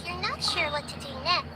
you're not sure what to do next.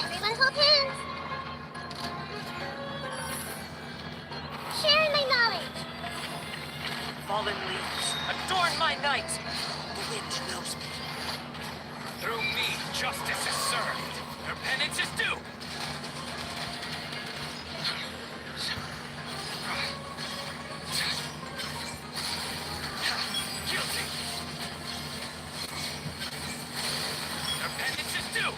Everyone hold hands. Share my knowledge. Fallen leaves, adorn my night. The wind knows me. Through me, justice is served. Their penance is due. Guilty. Their penance is due.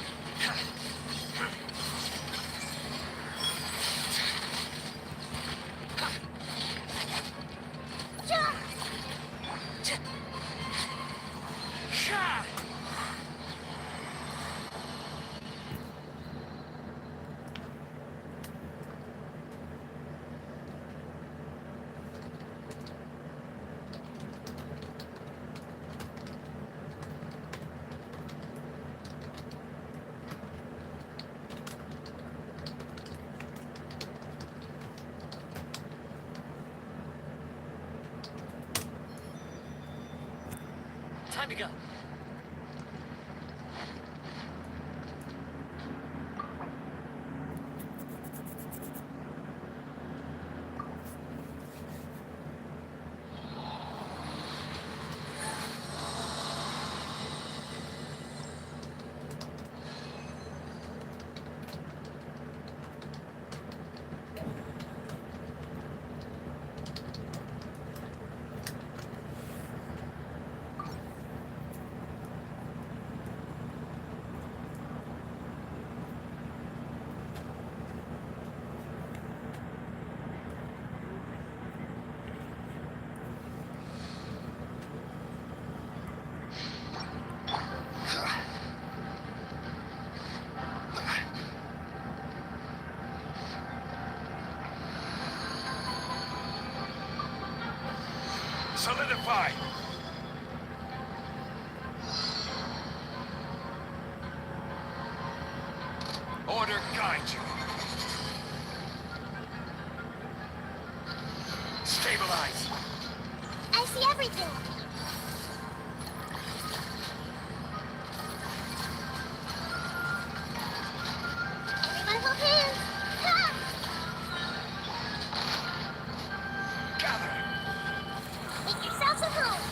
Time to go. Solidify! Order guide you. Stabilize. I see everything. Everyone hold hands. Ha! Gather. Make yourselves at home.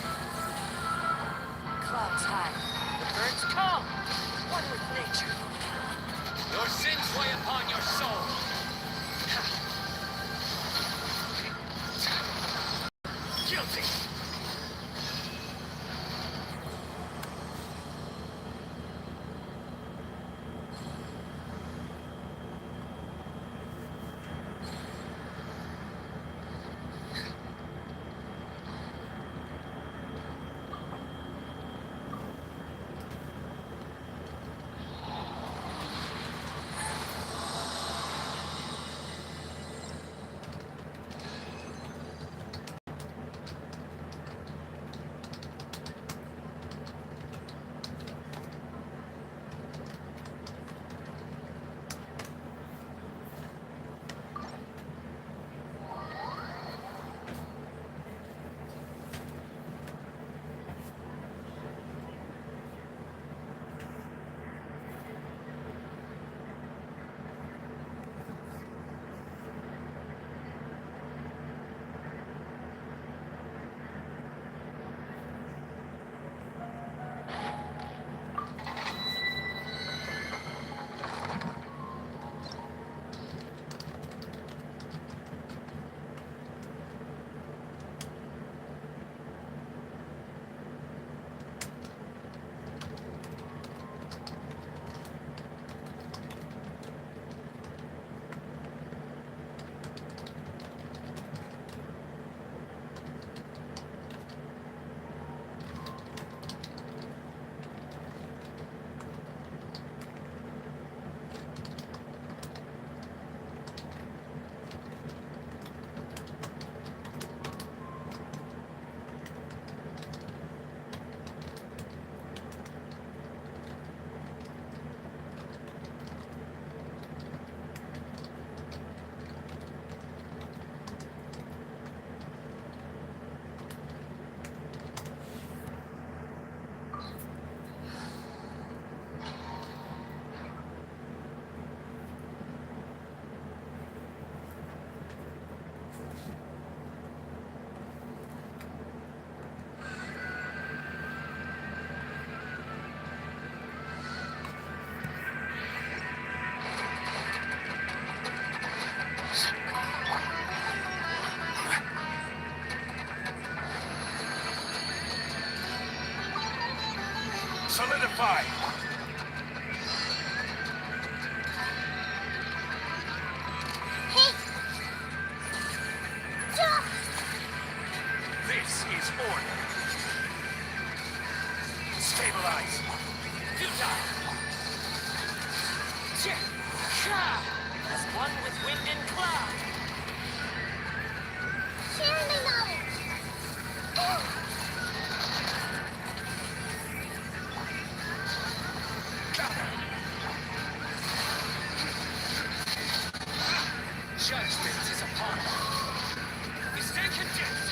Clouds high. The birds come. One with nature. Your sins weigh upon your soul. Guilty. Solidify! Hey! Stop! This is order. Stabilize. Futile. As one with wind and cloud. Share my knowledge. Judgment is upon us. We stay condemned.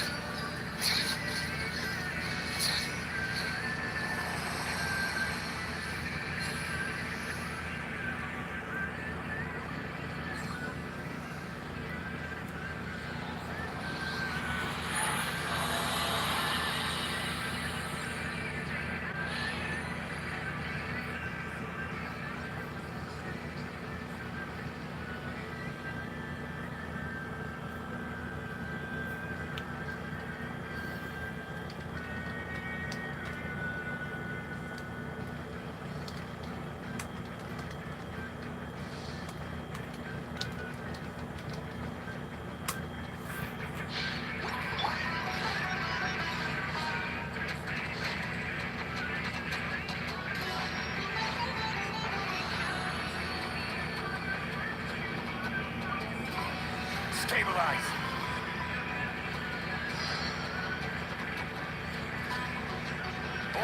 Stabilize.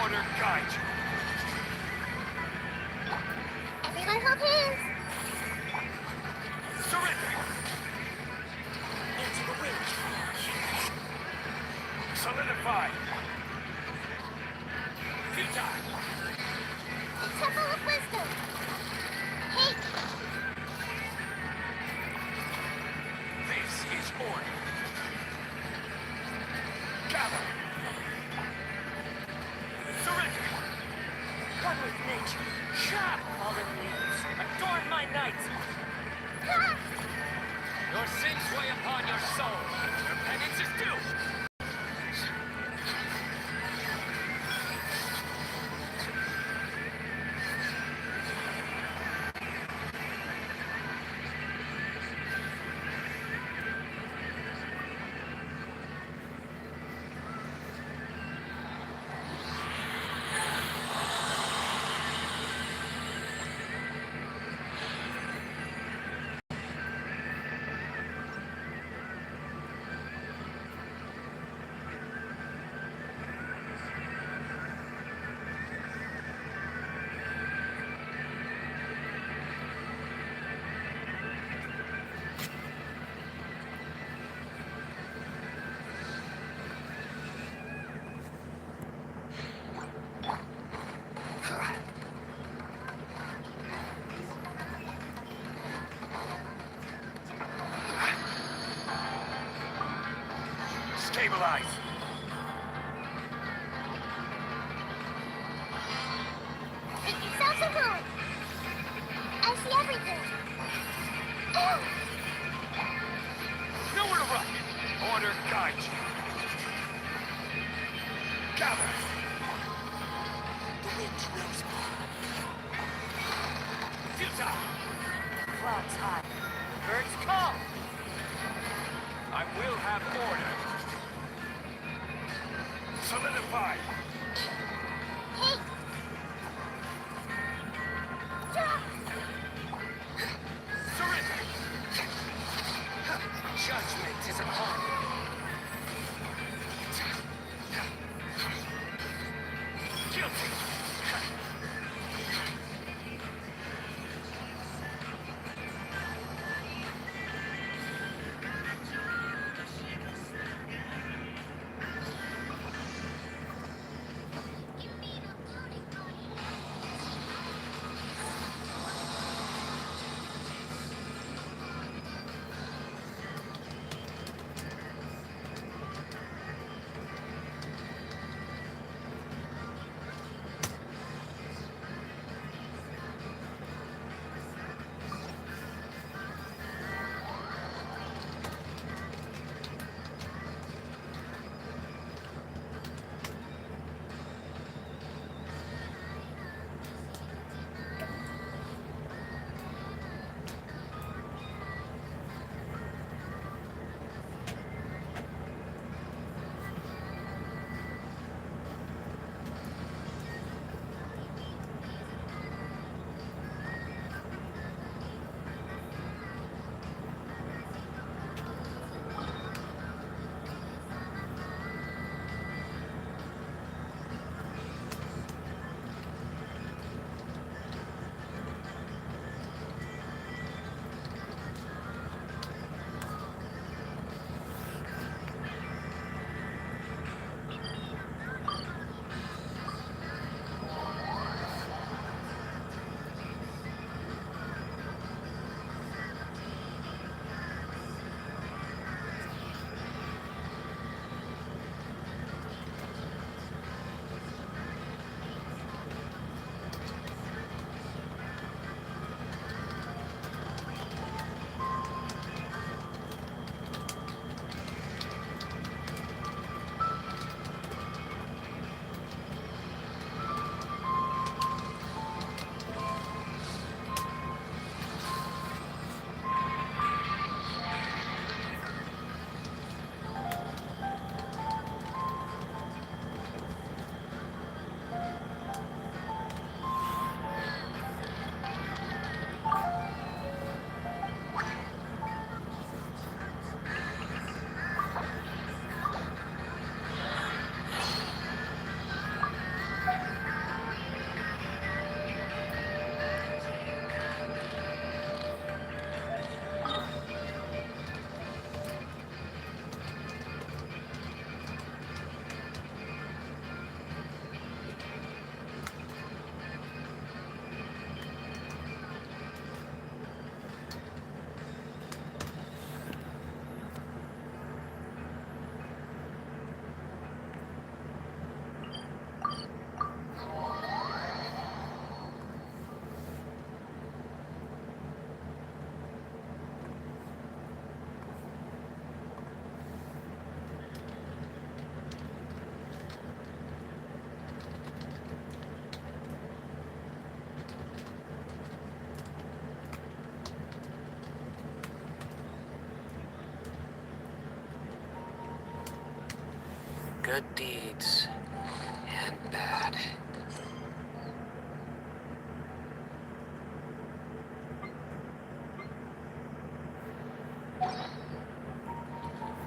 Order guide you. Everyone hold hands. Surrender. Into the wind. Solidify. Futile. The Temple of Wisdom. Hey, This is order. Gather. Surrender. One with nature. Shot. Fallen leaves. Adorn my night. ha! Your sins weigh upon your soul. Your penance is due. Stabilize. Make yourselves at home. I see everything. Oh, Nowhere to run. Order guide you. Gather. The wind knows me. Futile. Clouds high. Birds call. I will have order. Solidify. hey. Drop. Surrender. Judgment is upon you. Guilty. good deeds and bad.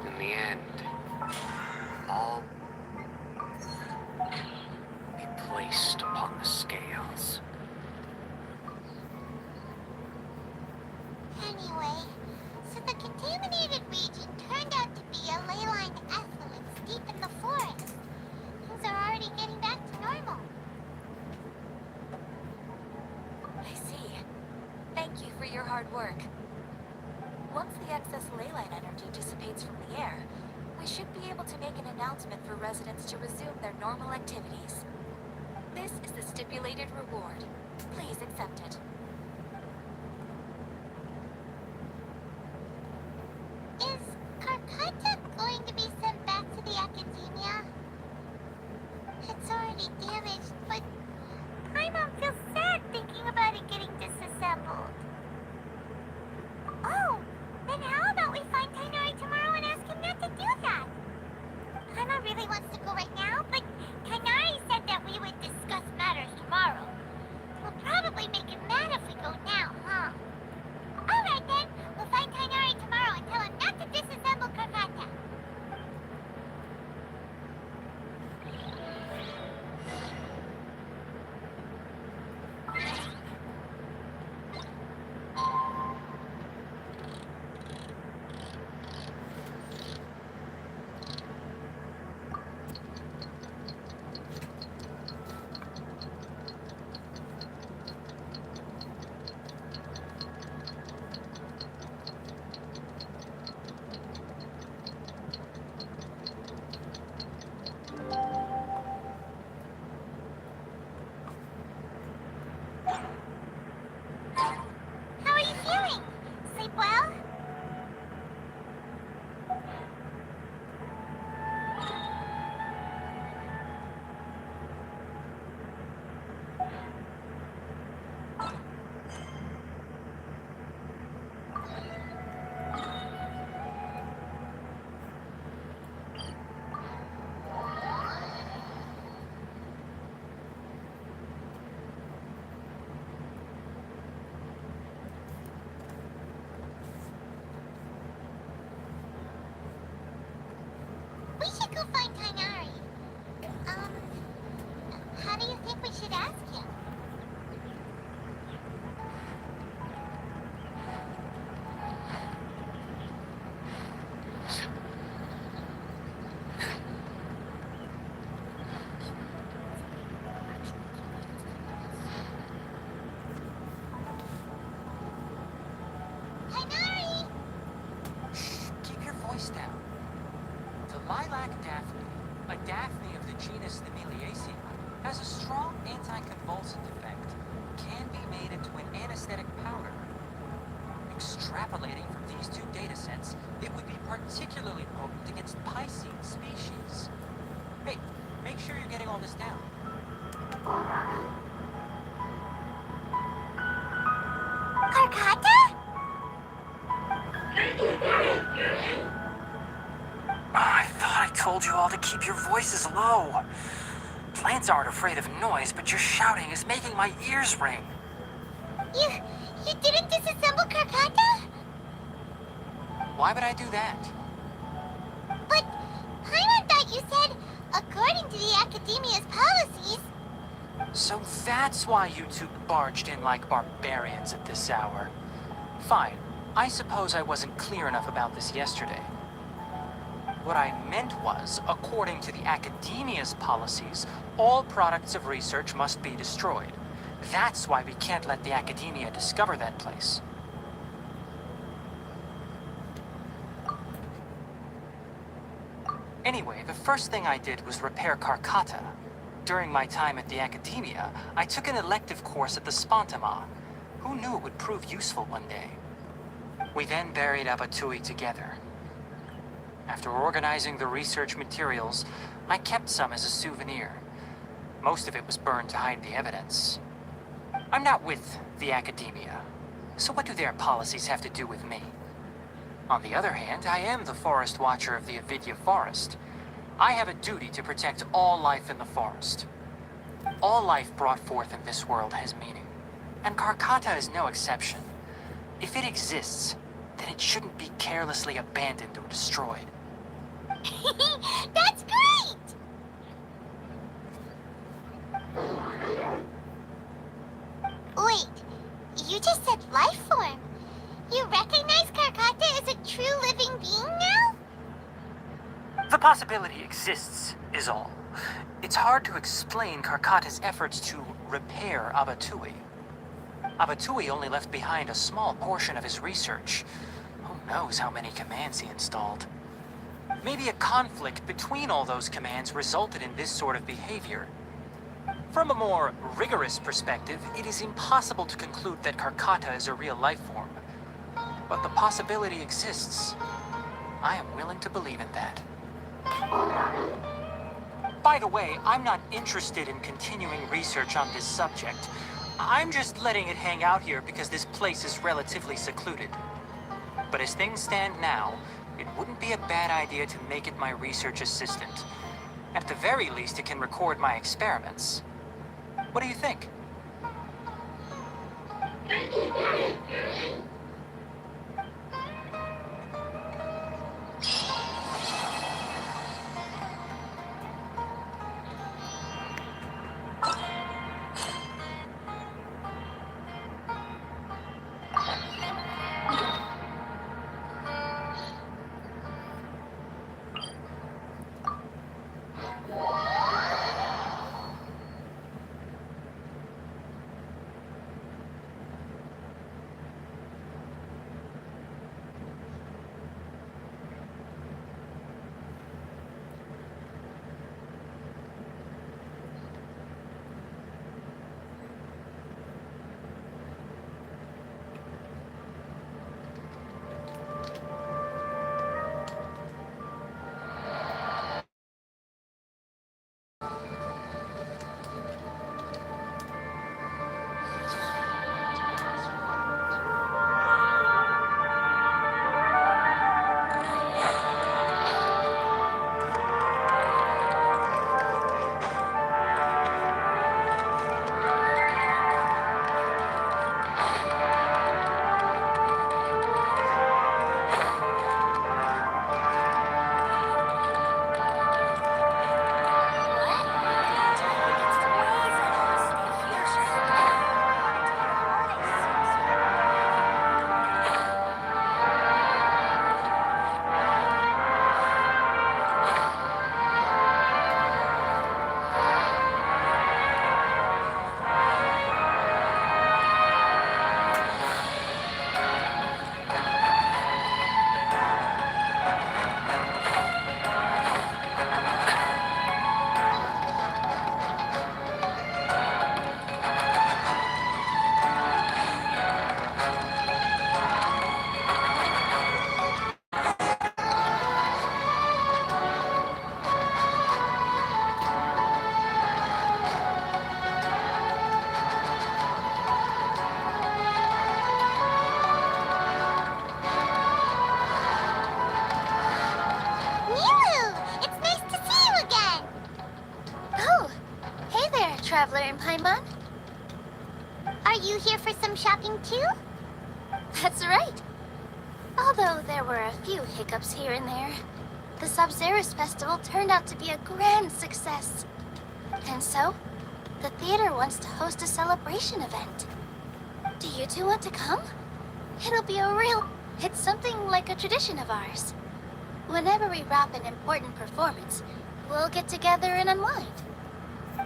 In the end, all be placed upon the scales. Anyway, so the contaminated region turned out to be a ley-lined affluence deep in the forest. Things are already getting back to normal. I see. Thank you for your hard work. Once the excess ley line energy dissipates from the air, we should be able to make an announcement for residents to resume their normal activities. This is the stipulated reward. Please accept it. Is Karkata going to be sent back to the academia? It's already damaged, but Paimon feels sad thinking about it getting disassembled. Oh, then how about we find Tainari tomorrow and ask him not to do that? Paimon really wants to go right now, but Tainari said that we would discuss matters tomorrow. We'll probably make him mad if we go now, huh? Alright then, we'll find Tainari tomorrow and tell him not to disassemble Karkata. How are you feeling? Sleep well? We should go find Tainari. How do you think we should ask him? Tainari! Keep your voice down. The lilac daphne, a daphne of the genus Thameliaceae, has a strong anticonvulsant effect, can be made into an anesthetic powder. Extrapolating from these two data sets, it would be particularly potent against Piscean species. Hey, make sure you're getting all this down. Karkata? I thought I told you all to keep your voices low. Plants aren't afraid of noise, but your shouting is making my ears ring. You didn't disassemble Karkata? Why would I do that? But Paimon thought you said, according to the Academia's policies... So that's why you two barged in like barbarians at this hour. Fine. I suppose I wasn't clear enough about this yesterday. What I meant was, according to the Academia's policies, all products of research must be destroyed. That's why we can't let the Academia discover that place. Anyway, the first thing I did was repair Karkata. During my time at the Academia, I took an elective course at the Spontama. Who knew it would prove useful one day? We then buried Abatui together. After organizing the research materials, I kept some as a souvenir. Most of it was burned to hide the evidence. I'm not with the Academia, so what do their policies have to do with me? On the other hand, I am the forest watcher of the Avidya Forest. I have a duty to protect all life in the forest. All life brought forth in this world has meaning, and Karkata is no exception. If it exists, then it shouldn't be carelessly abandoned or destroyed. That's great! Wait, you just said life form. You recognize Karkata as a true living being now? The possibility exists, is all. It's hard to explain Karkata's efforts to repair Abatui. Abatui only left behind a small portion of his research. Who knows how many commands he installed? Maybe a conflict between all those commands resulted in this sort of behavior. From a more rigorous perspective, it is impossible to conclude that Karkata is a real life form. But the possibility exists. I am willing to believe in that. By the way, I'm not interested in continuing research on this subject. I'm just letting it hang out here because this place is relatively secluded. But as things stand now, it wouldn't be a bad idea to make it my research assistant. At the very least, it can record my experiments. What do you think? Traveler in Paimon? Are you here for some shopping too? That's right. Although there were a few hiccups here and there, the Sub-Zerus Festival turned out to be a grand success. And so, the theater wants to host a celebration event. Do you two want to come? It'll be it's something like a tradition of ours. Whenever we wrap an important performance, we'll get together and unwind.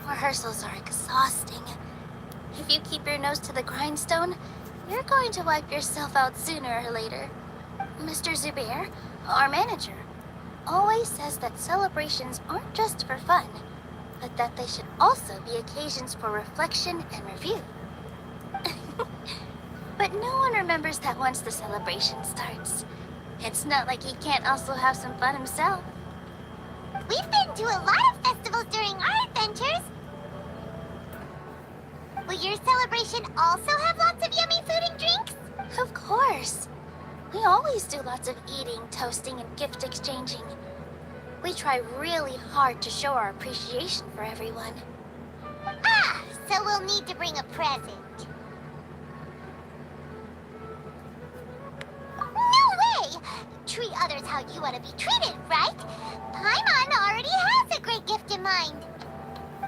Rehearsals are exhausting. If you keep your nose to the grindstone, you're going to wipe yourself out sooner or later. Mr. Zubair, our manager, always says that celebrations aren't just for fun, but that they should also be occasions for reflection and review. But no one remembers that once the celebration starts. It's not like he can't also have some fun himself. We've been to a lot of festivals during our adventures. Will your celebration also have lots of yummy food and drinks? Of course. We always do lots of eating, toasting, and gift exchanging. We try really hard to show our appreciation for everyone. Ah, so we'll need to bring a present. No way! Treat others how you want to be treated, right? Paimon already has a great gift in mind.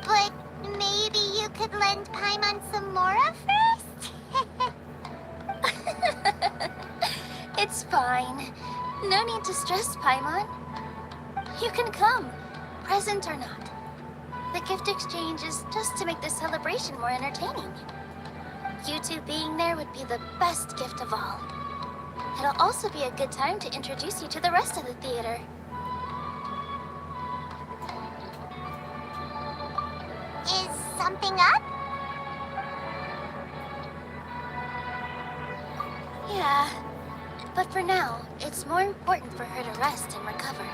But maybe you could lend Paimon some Mora first? It's fine. No need to stress, Paimon. You can come, present or not. The gift exchange is just to make the celebration more entertaining. You two being there would be the best gift of all. It'll also be a good time to introduce you to the rest of the theater. Is something up? Yeah, but for now, it's more important for her to rest and recover.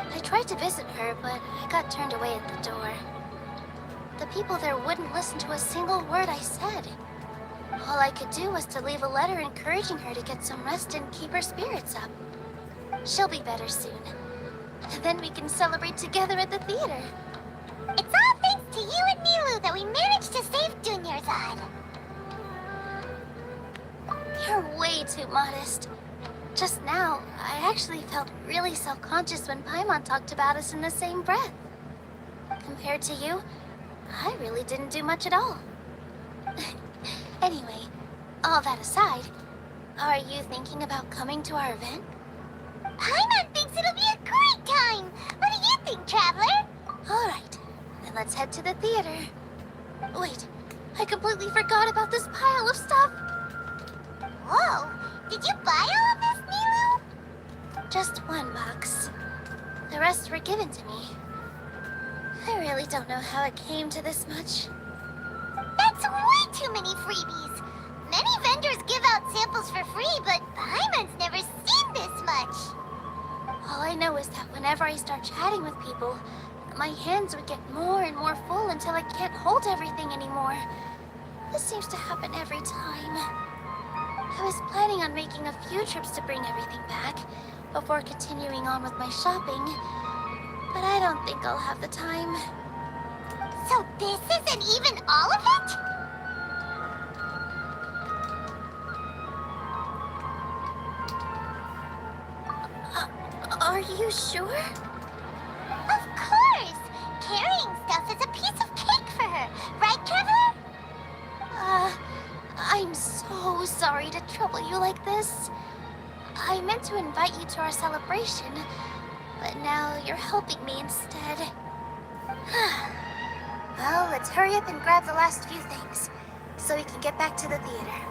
I tried to visit her, but I got turned away at the door. The people there wouldn't listen to a single word I said. All I could do was to leave a letter encouraging her to get some rest and keep her spirits up. She'll be better soon. And then we can celebrate together at the theater. It's all thanks to you and Nilu that we managed to save Dunyarzad. You're way too modest. Just now, I actually felt really self-conscious when Paimon talked about us in the same breath. Compared to you, I really didn't do much at all. Anyway, all that aside, are you thinking about coming to our event? Paimon thinks it'll be a great time! What do you think, Traveler? Alright, then let's head to the theater. Wait, I completely forgot about this pile of stuff! Whoa! Did you buy all of this, Nilu? Just one box. The rest were given to me. I really don't know how it came to this much. That's way too many freebies! Many vendors give out samples for free, but Paimon's never seen this much! All I know is that whenever I start chatting with people, my hands would get more and more full until I can't hold everything anymore. This seems to happen every time. I was planning on making a few trips to bring everything back before continuing on with my shopping, but I don't think I'll have the time. So this isn't even all of it? Are you sure? Of course! Carrying stuff is a piece of cake for her, right, Traveler? I'm so sorry to trouble you like this. I meant to invite you to our celebration, but now you're helping me instead. Well, let's hurry up and grab the last few things, so we can get back to the theater.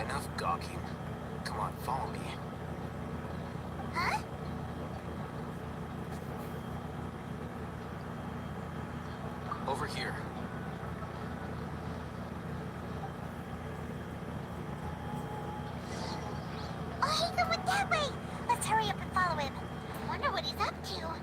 Enough gawking. Come on, follow me. Huh? Over here. Oh, Hazel went that way! Let's hurry up and follow him. I wonder what he's up to.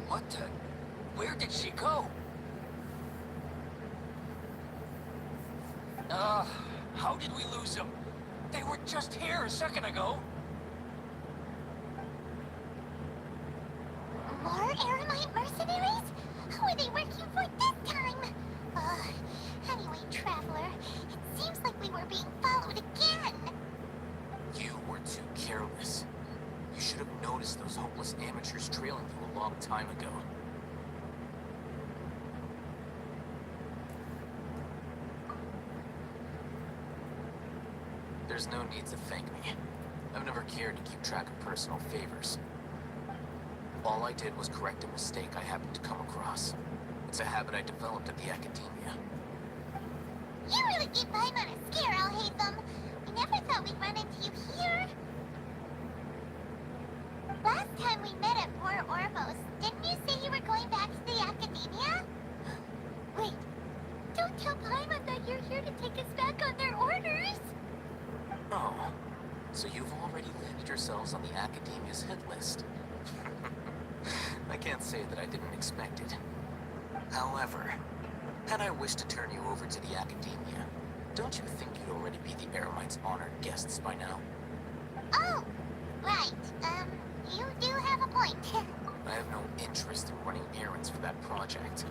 What the? Where did she go? How did we lose them? They were just here a second ago. More Aramite mercenaries? Who are they working for this time? Anyway, Traveler, it seems like we were being followed again. You were too careless. You should have noticed those hopeless amateurs trailing you a long time ago. There's no need to thank me. I've never cared to keep track of personal favors. All I did was correct a mistake I happened to come across. It's a habit I developed at the Academia. You really keep mine on a scare, I'll hate them. We never thought we'd run into you here. Last time we met at Port Ormos, didn't you say you were going back to the Academia? Wait, don't tell Paimon that you're here to take us back on their orders. Oh, so you've already landed yourselves on the Academia's hit list. I can't say that I didn't expect it. However, had I wished to turn you over to the Academia, don't you think you'd already be the Eremites' honored guests by now? Oh, right. You do have a point. I have no interest in running errands for that project.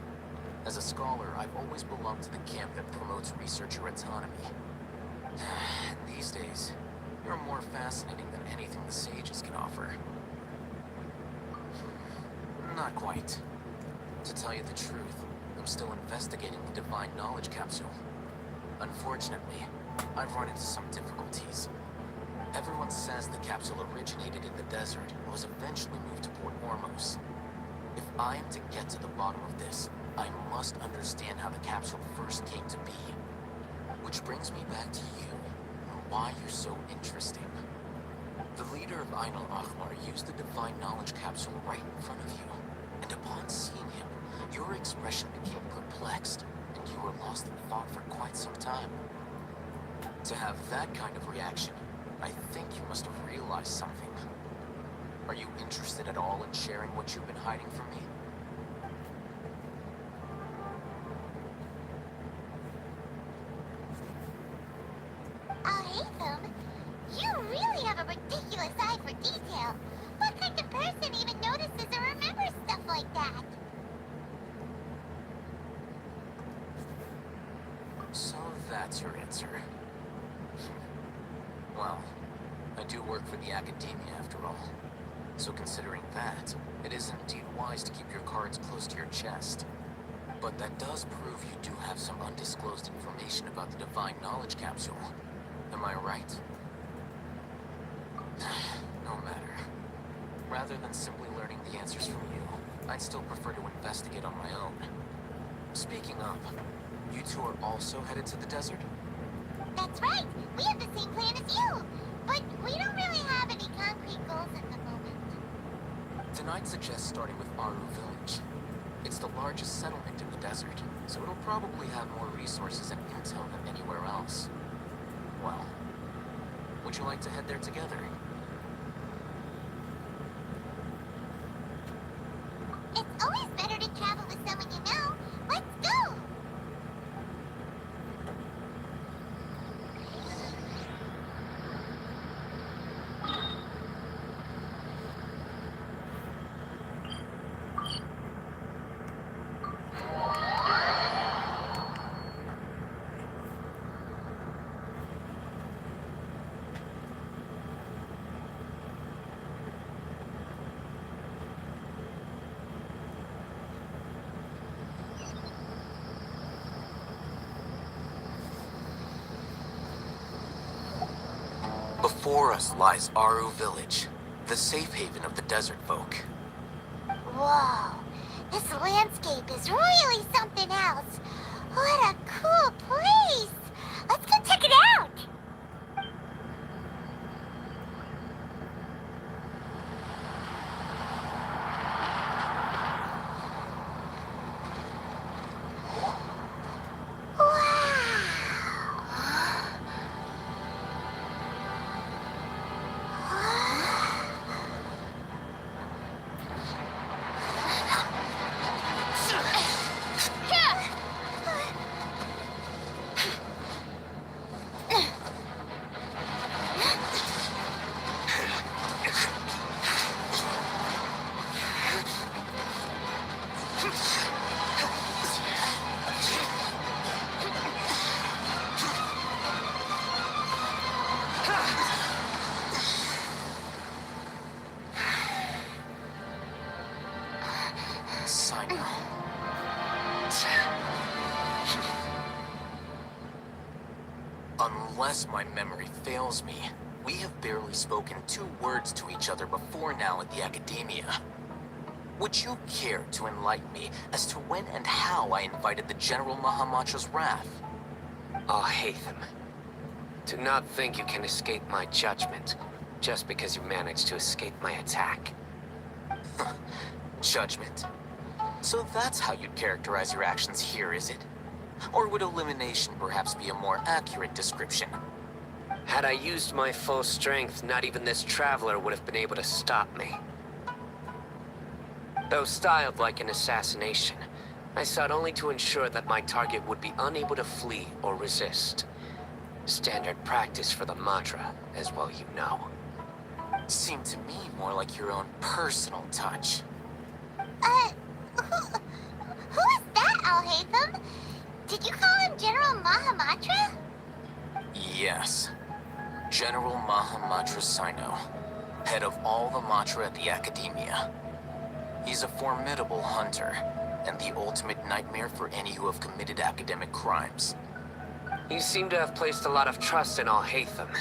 As a scholar, I've always belonged to the camp that promotes researcher autonomy. These days, you're more fascinating than anything the sages can offer. Not quite. To tell you the truth, I'm still investigating the Divine Knowledge Capsule. Unfortunately, I've run into some difficulties. Everyone says the capsule originated in the desert and was eventually moved to Port Ormos. If I am to get to the bottom of this, I must understand how the capsule first came to be. Which brings me back to you, and why you're so interesting. The leader of Ainul Ahmar used the Divine Knowledge Capsule right in front of you, and upon seeing him, your expression became perplexed, and you were lost in thought for quite some time. To have that kind of reaction, I think you must have realized something. Are you interested at all in sharing what you've been hiding from me? I'll hate them. You really have a ridiculous eye for detail. What kind of person even notices or remembers stuff like that? So that's your answer. Well, I do work for the Academia after all. So considering that, it is indeed wise to keep your cards close to your chest. But that does prove you do have some undisclosed information about the Divine Knowledge Capsule. Am I right? No matter. Rather than simply learning the answers from you, I'd still prefer to investigate on my own. Speaking of, you two are also headed to the desert? That's right. We have the same plan as you. But we don't really have any concrete goals at the moment. Then I'd suggest starting with Aru Village. It's the largest settlement in the desert, so it'll probably have more resources and intel than anywhere else. Well, would you like to head there together? It's always better to travel with someone you know. Let's go! Before us lies Aru Village, the safe haven of the desert folk. Whoa, this landscape is really something else. What a cool place! Let's go check it out! Unless my memory fails me, we have barely spoken 2 words to each other before now at the Academia. Would you care to enlighten me as to when and how I invited the General Mahamatra's wrath? Oh, Hatham. Do not think you can escape my judgment, just because you managed to escape my attack. Judgment. So that's how you'd characterize your actions here, is it? Or would elimination perhaps be a more accurate description? Had I used my full strength, not even this traveler would have been able to stop me. Though styled like an assassination, I sought only to ensure that my target would be unable to flee or resist. Standard practice for the Matra, as well you know. Seemed to me more like your own personal touch. Who is that, Al-Haytham? Did you call him General Mahamatra? Yes. General Mahamatra Sino, head of all the Matra at the Academia. He's a formidable hunter, and the ultimate nightmare for any who have committed academic crimes. You seem to have placed a lot of trust in Al-Haytham,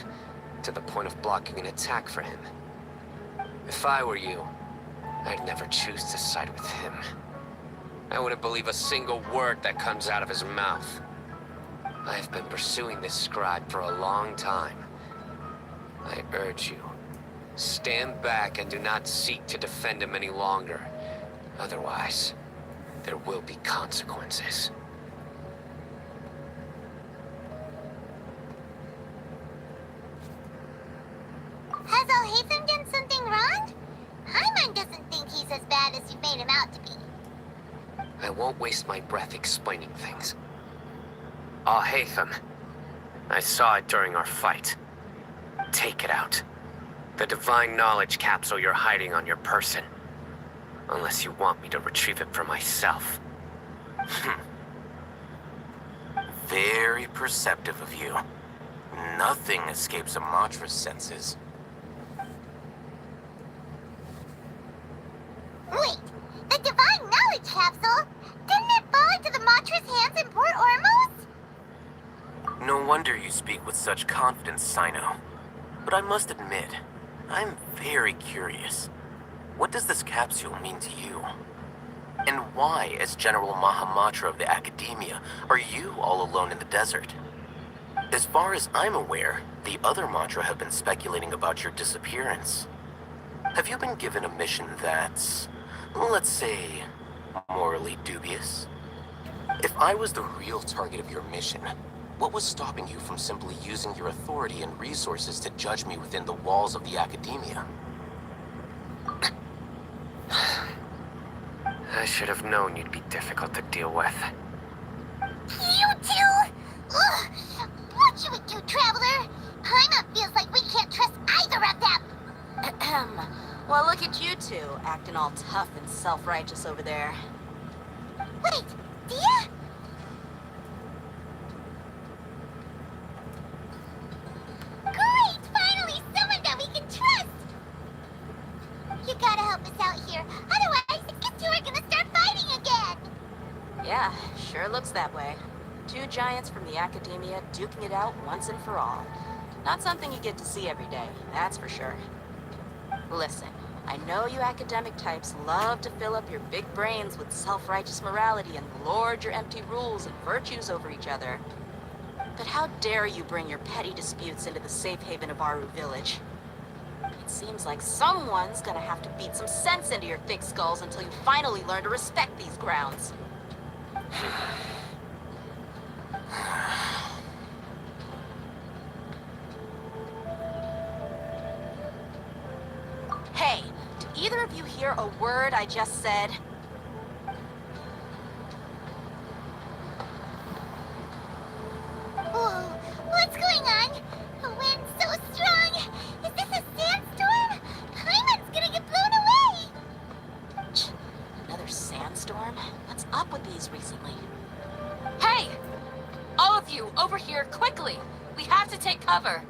to the point of blocking an attack for him. If I were you, I'd never choose to side with him. I wouldn't believe a single word that comes out of his mouth. I've been pursuing this scribe for a long time. I urge you, stand back and do not seek to defend him any longer. Otherwise, there will be consequences. Has Al-Haytham done something wrong? Hyman doesn't think he's as bad as you made him out to be. I won't waste my breath explaining things. Al-Haytham, I saw it during our fight. Take it out. The divine knowledge capsule you're hiding on your person. Unless you want me to retrieve it for myself. Very perceptive of you. Nothing escapes a Matra's senses. Wait, the Divine Knowledge Capsule? Didn't it fall into the Matra's hands in Port Ormuz? No wonder you speak with such confidence, Sino. But I must admit, I'm very curious. What does this capsule mean to you? And why, as General Mahamatra of the Academia, are you all alone in the desert? As far as I'm aware, the other Matra have been speculating about your disappearance. Have you been given a mission that's, let's say, morally dubious? If I was the real target of your mission, what was stopping you from simply using your authority and resources to judge me within the walls of the Academia? I should have known you'd be difficult to deal with. You two? Ugh. What you would do, Traveler? Paimon feels like we can't trust either of them. Ahem. Well, look at you two, acting all tough and self-righteous over there. Wait, Dia? Great! Finally, someone that we can trust! You gotta help us out here. Otherwise, I guess you are gonna start fighting again! Yeah, sure looks that way. Two giants from the Academia duking it out once and for all. Not something you get to see every day, that's for sure. Listen, I know you academic types love to fill up your big brains with self-righteous morality and lord your empty rules and virtues over each other. But how dare you bring your petty disputes into the safe haven of Aru Village? It seems like someone's gonna have to beat some sense into your thick skulls until you finally learn to respect these grounds. Hey, did either of you hear a word I just said? Whoa, what's going on? The wind's so strong. Is this a sandstorm? Paimon's gonna get blown away. Another sandstorm? What's up with these recently? Hey! All of you, over here, quickly! We have to take cover!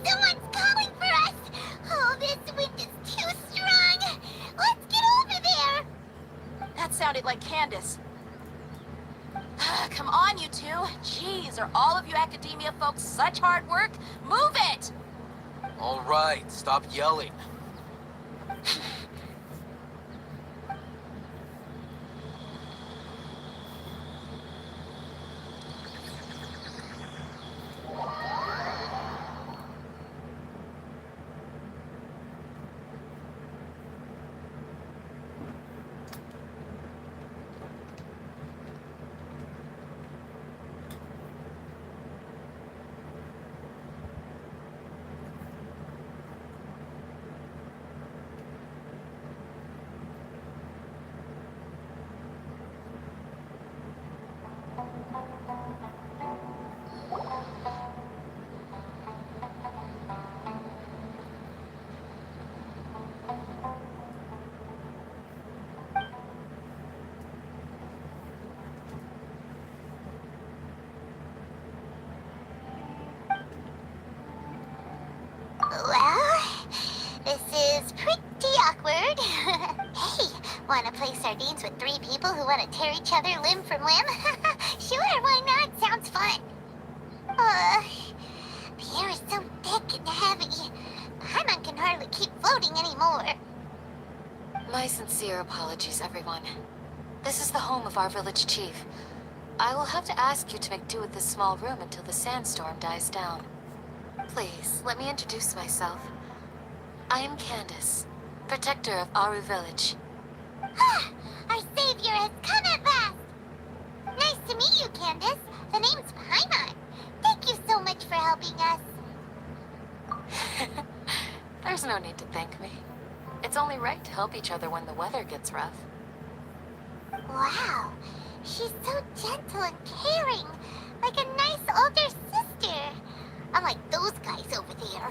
Someone's calling for us. Oh, this wind is too strong. Let's get over there. That sounded like Candace. Come on, you two. Jeez, are all of you academia folks such hard work? Move it! All right, stop yelling. Well, this is pretty awkward. Hey, wanna play sardines with three people who wanna tear each other limb from limb? Sure, why not? Sounds fun. The air is so thick and heavy. Paimon can hardly keep floating anymore. My sincere apologies, everyone. This is the home of our village chief. I will have to ask you to make do with this small room until the sandstorm dies down. Please, let me introduce myself. I am Candace, protector of Aru Village. Our savior has come at last. Nice to meet you, Candace. The name's Paimon. Thank you so much for helping us. There's no need to thank me. It's only right to help each other when the weather gets rough. Wow, she's so gentle and caring, like a nice older sister. Unlike those guys over there.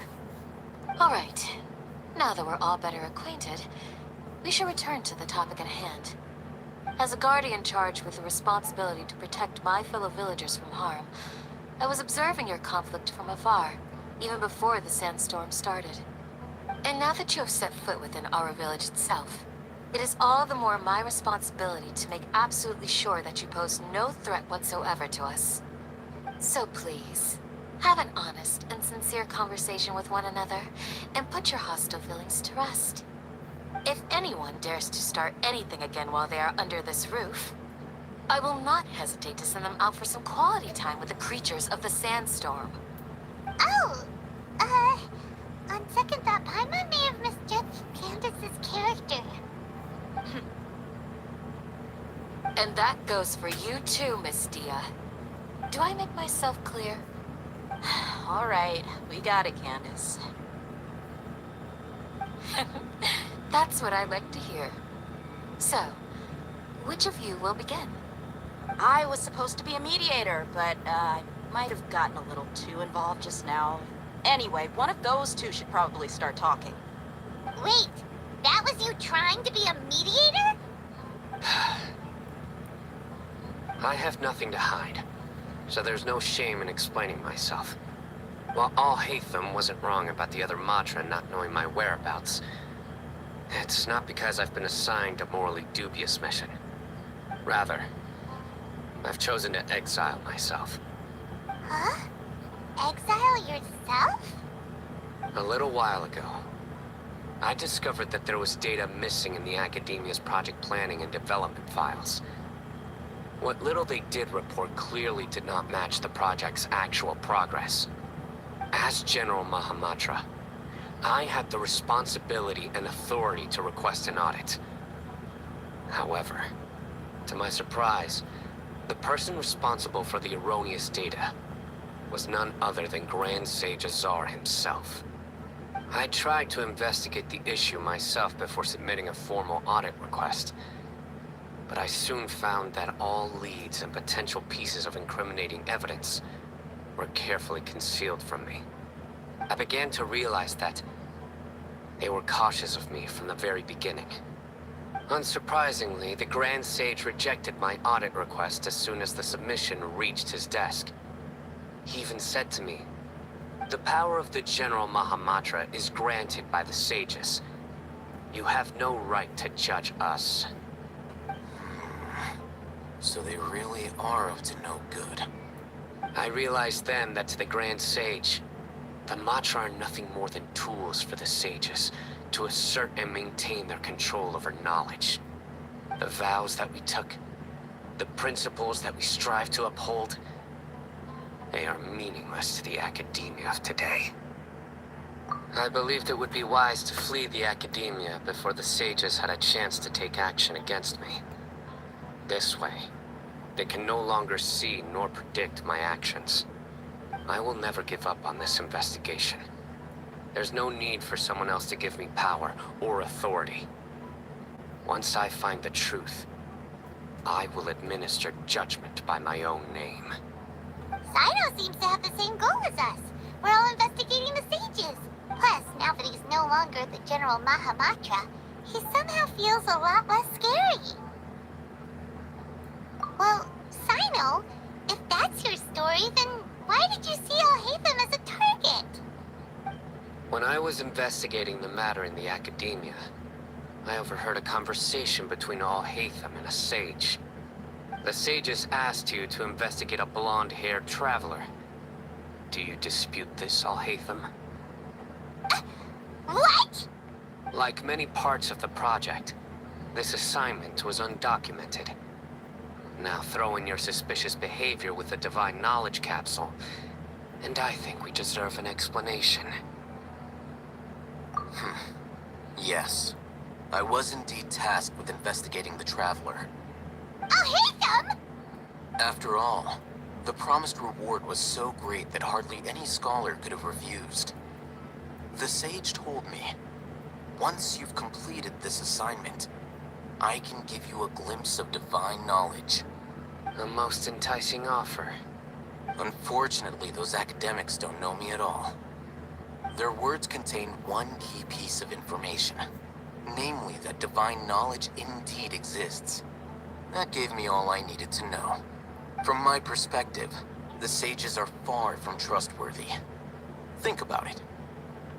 All right. Now that we're all better acquainted, we should return to the topic at hand. As a guardian charged with the responsibility to protect my fellow villagers from harm, I was observing your conflict from afar, even before the sandstorm started. And now that you have set foot within our village itself, it is all the more my responsibility to make absolutely sure that you pose no threat whatsoever to us. So please, have an honest and sincere conversation with one another, and put your hostile feelings to rest. If anyone dares to start anything again while they are under this roof, I will not hesitate to send them out for some quality time with the creatures of the sandstorm. Oh, on second thought, Paimon may have misjudged Candace's character. And that goes for you too, Miss Dia. Do I make myself clear? All right, we got it, Candace. That's what I like to hear. So, which of you will begin? I was supposed to be a mediator, but I might have gotten a little too involved just now. Anyway, one of those two should probably start talking. Wait, that was you trying to be a mediator? I have nothing to hide, so there's no shame in explaining myself. While all Hatham wasn't wrong about the other Matra not knowing my whereabouts, it's not because I've been assigned a morally dubious mission. Rather, I've chosen to exile myself. Huh? Exile yourself? A little while ago, I discovered that there was data missing in the Academia's project planning and development files. What little they did report clearly did not match the project's actual progress. As General Mahamatra, I had the responsibility and authority to request an audit. However, to my surprise, the person responsible for the erroneous data was none other than Grand Sage Azar himself. I tried to investigate the issue myself before submitting a formal audit request, but I soon found that all leads and potential pieces of incriminating evidence were carefully concealed from me. I began to realize that they were cautious of me from the very beginning. Unsurprisingly, the Grand Sage rejected my audit request as soon as the submission reached his desk. He even said to me, "The power of the General Mahamatra is granted by the sages. You have no right to judge us." So they really are up to no good. I realized then that to the Grand Sage, the Matra are nothing more than tools for the sages to assert and maintain their control over knowledge. The vows that we took, the principles that we strive to uphold, they are meaningless to the Academia of today. I believed it would be wise to flee the Academia before the sages had a chance to take action against me. This way, they can no longer see nor predict my actions. I will never give up on this investigation. There's no need for someone else to give me power or authority. Once I find the truth, I will administer judgment by my own name. Sino seems to have the same goal as us. We're all investigating the sages. Plus, now that he's no longer the General Mahamatra, he somehow feels a lot less scary. Well, Sino, if that's your story, then why did you see Al-Haytham as a target? When I was investigating the matter in the Academia, I overheard a conversation between Al-Haytham and a sage. The sages asked you to investigate a blonde-haired traveler. Do you dispute this, Al-Haytham? What? Like many parts of the project, this assignment was undocumented. Now throw in your suspicious behavior with the Divine Knowledge Capsule, and I think we deserve an explanation. Yes. I was indeed tasked with investigating the Traveler. Al-Haytham? After all, the promised reward was so great that hardly any scholar could have refused. The sage told me, once you've completed this assignment, I can give you a glimpse of divine knowledge. A most enticing offer. Unfortunately, those academics don't know me at all. Their words contain one key piece of information, namely that divine knowledge indeed exists. That gave me all I needed to know. From my perspective, the sages are far from trustworthy. Think about it.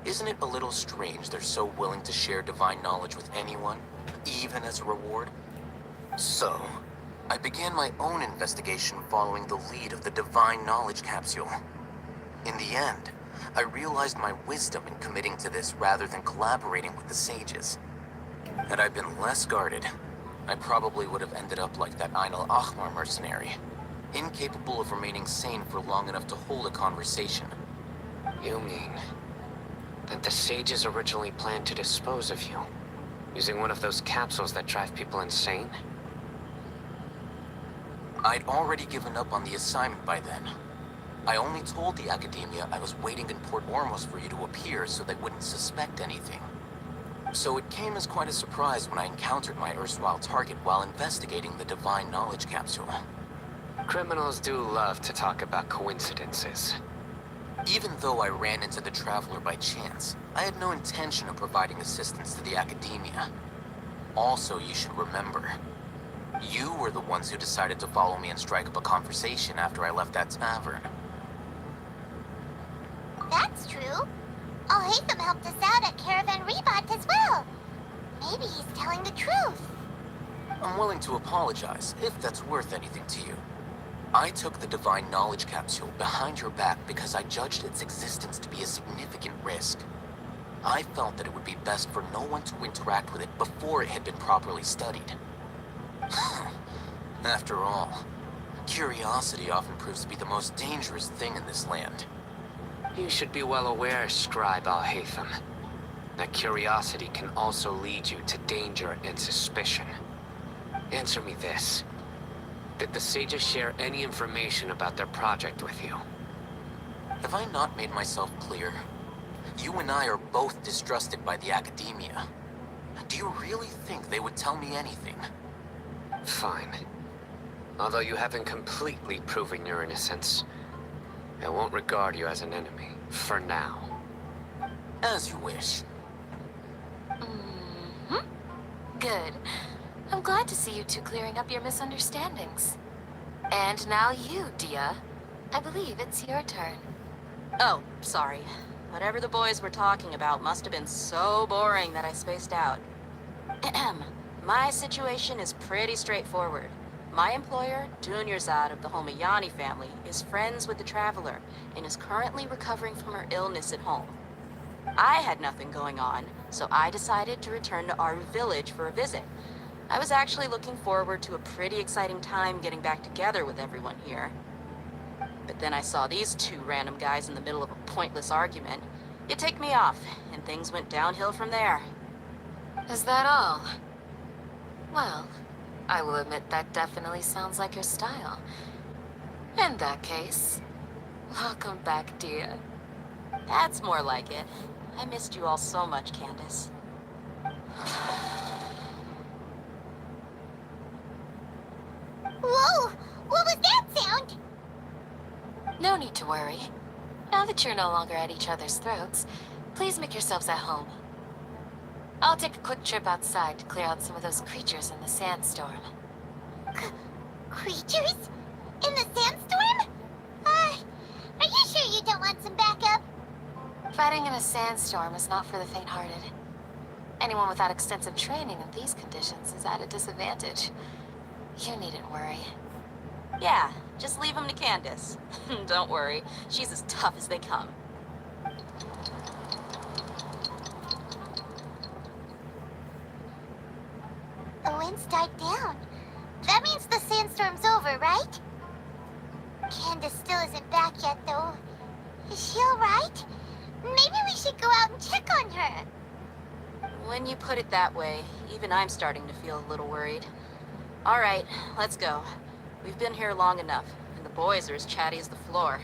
Isn't it a little strange they're so willing to share divine knowledge with anyone, even as a reward? So, I began my own investigation following the lead of the Divine Knowledge Capsule. In the end, I realized my wisdom in committing to this rather than collaborating with the sages. Had I been less guarded, I probably would have ended up like that Ain al-Ahmar mercenary, incapable of remaining sane for long enough to hold a conversation. You mean that the sages originally planned to dispose of you, using one of those capsules that drive people insane? I'd already given up on the assignment by then. I only told the Academia I was waiting in Port Ormos for you to appear so they wouldn't suspect anything. So it came as quite a surprise when I encountered my erstwhile target while investigating the Divine Knowledge Capsule. Criminals do love to talk about coincidences. Even though I ran into the Traveler by chance, I had no intention of providing assistance to the Academia. Also, you should remember, you were the ones who decided to follow me and strike up a conversation after I left that tavern. That's true. Al-Haytham helped us out at Caravan Rebat as well. Maybe he's telling the truth. I'm willing to apologize, if that's worth anything to you. I took the Divine Knowledge Capsule behind your back because I judged its existence to be a significant risk. I felt that it would be best for no one to interact with it before it had been properly studied. After all, curiosity often proves to be the most dangerous thing in this land. You should be well aware, Scribe Al-Haytham, that curiosity can also lead you to danger and suspicion. Answer me this. Did the sages share any information about their project with you? Have I not made myself clear? You and I are both distrusted by the academia. Do you really think they would tell me anything? Fine. Although you haven't completely proven your innocence, I won't regard you as an enemy, for now. As you wish. Good. I'm glad to see you two clearing up your misunderstandings. And now you, Dia. I believe it's your turn. Oh, sorry. Whatever the boys were talking about must have been so boring that I spaced out. My situation is pretty straightforward. My employer, Dunyarzad of the Homayani family, is friends with the Traveler and is currently recovering from her illness at home. I had nothing going on, so I decided to return to Aru village for a visit. I was actually looking forward to a pretty exciting time getting back together with everyone here. But then I saw these two random guys in the middle of a pointless argument. It ticked me off, and things went downhill from there. Is that all? Well, I will admit that definitely sounds like your style. In that case, welcome back, Dia. That's more like it. I missed you all so much, Candace. Whoa! What was that sound? No need to worry. Now that you're no longer at each other's throats, please make yourselves at home. I'll take a quick trip outside to clear out some of those creatures in the sandstorm. Creatures? In the sandstorm? Are you sure you don't want some backup? Fighting in a sandstorm is not for the faint-hearted. Anyone without extensive training in these conditions is at a disadvantage. You needn't worry. Yeah, just leave them to Candace. Don't worry, she's as tough as they come. The winds died down. That means the sandstorm's over, right? Candace still isn't back yet, though. Is she alright? Maybe we should go out and check on her. When you put it that way, even I'm starting to feel a little worried. All right, let's go. We've been here long enough, and the boys are as chatty as the floor.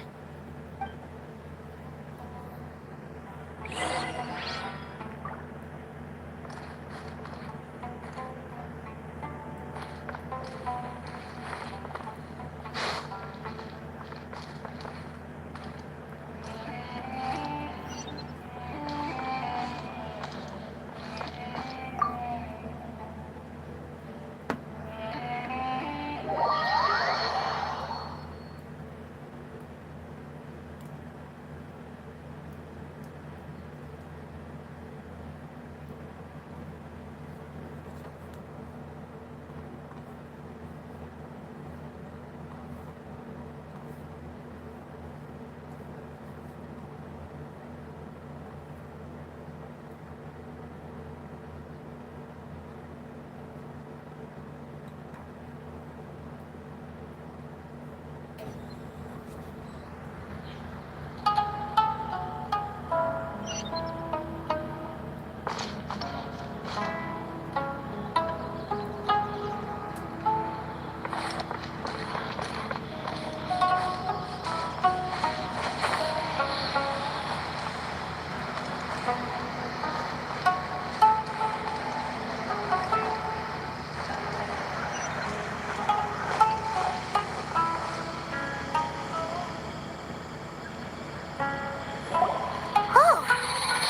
Oh,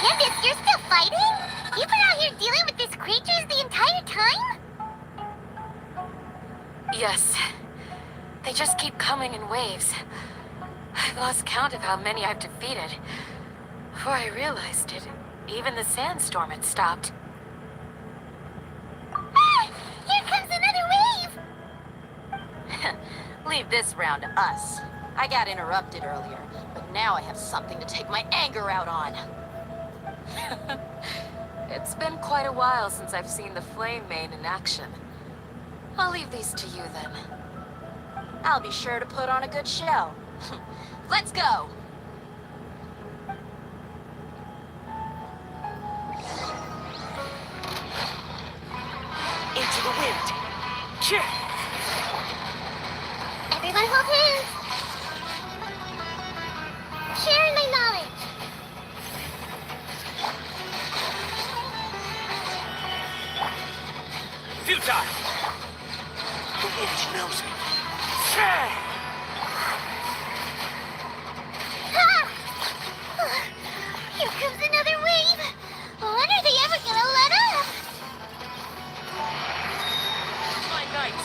Candace, you're still fighting? You've been out here dealing with these creatures the entire time? Yes. They just keep coming in waves. I've lost count of how many I've defeated. Before I realized it, even the sandstorm had stopped. Ah! Here comes another wave! Leave this round to us. I got interrupted earlier, but now I have something to take my anger out on. It's been quite a while since I've seen the Flame Main in action. I'll leave these to you then. I'll be sure to put on a good show. Let's go! Into the wind. Cheer! Everyone hold hands. Sharing my knowledge. Futile! The wind knows me. Cheer! Ah! Here comes another wave. When are they ever gonna let up? My knight!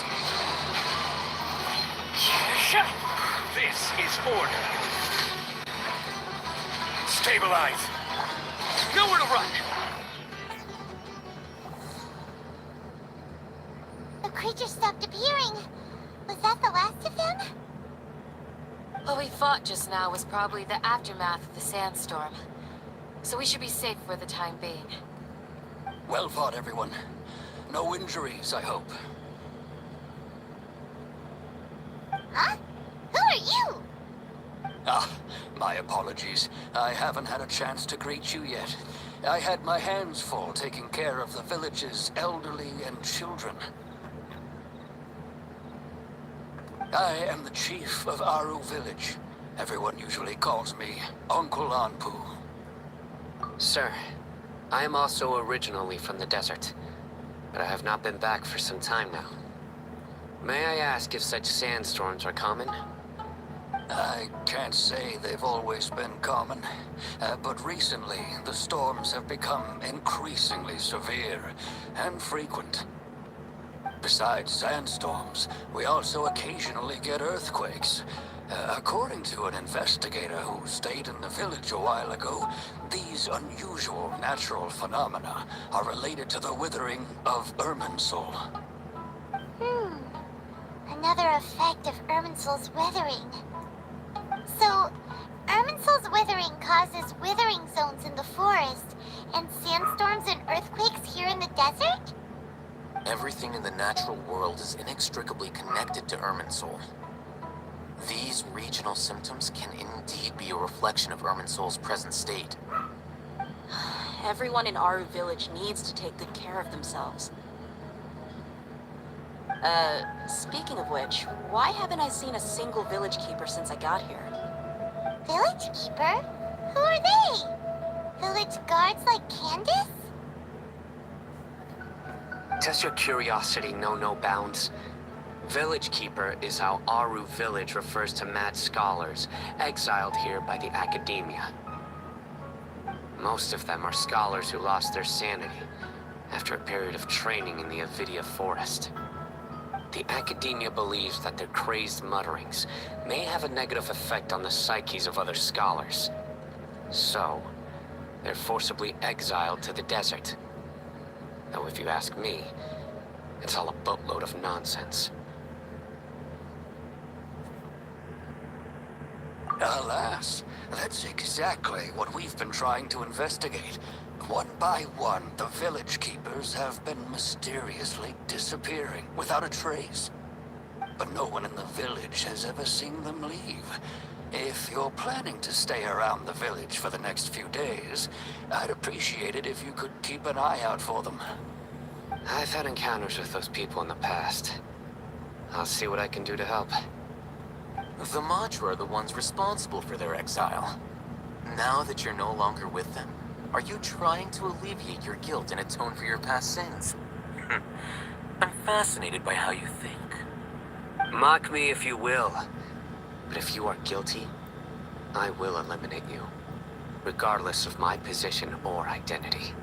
This is order. Stabilize. Nowhere to run. The creature stopped appearing. Was that the last of them? What we fought just now was probably the aftermath of the sandstorm. So we should be safe for the time being. Well fought, everyone. No injuries, I hope. Huh? Who are you? Ah, my apologies. I haven't had a chance to greet you yet. I had my hands full taking care of the village's elderly and children. I am the chief of Aru village. Everyone usually calls me Uncle Anpu. Sir, I am also originally from the desert, but I have not been back for some time now. May I ask if such sandstorms are common? I can't say they've always been common, but recently the storms have become increasingly severe and frequent. Besides sandstorms, we also occasionally get earthquakes. According to an investigator who stayed in the village a while ago, these unusual natural phenomena are related to the withering of Irminsul. Another effect of Irminsul's withering. So, Irminsul's withering causes withering zones in the forest, and sandstorms and earthquakes here in the desert? Everything in the natural world is inextricably connected to Irminsul. These regional symptoms can indeed be a reflection of Irminsul's present state. Everyone in Aru village needs to take good care of themselves. Speaking of which, why haven't I seen a single village keeper since I got here? Village keeper? Who are they? Village guards like Candace? Does your curiosity know no bounds? Village Keeper is how Aru village refers to mad scholars, exiled here by the academia. Most of them are scholars who lost their sanity after a period of training in the Avidia forest. The academia believes that their crazed mutterings may have a negative effect on the psyches of other scholars. So, they're forcibly exiled to the desert. Though if you ask me, it's all a boatload of nonsense. Alas, that's exactly what we've been trying to investigate. One by one, the village keepers have been mysteriously disappearing without a trace. But no one in the village has ever seen them leave. If you're planning to stay around the village for the next few days, I'd appreciate it if you could keep an eye out for them. I've had encounters with those people in the past. I'll see what I can do to help. The Matra are the ones responsible for their exile. Now that you're no longer with them, are you trying to alleviate your guilt and atone for your past sins? I'm fascinated by how you think. Mock me if you will, but if you are guilty, I will eliminate you, regardless of my position or identity.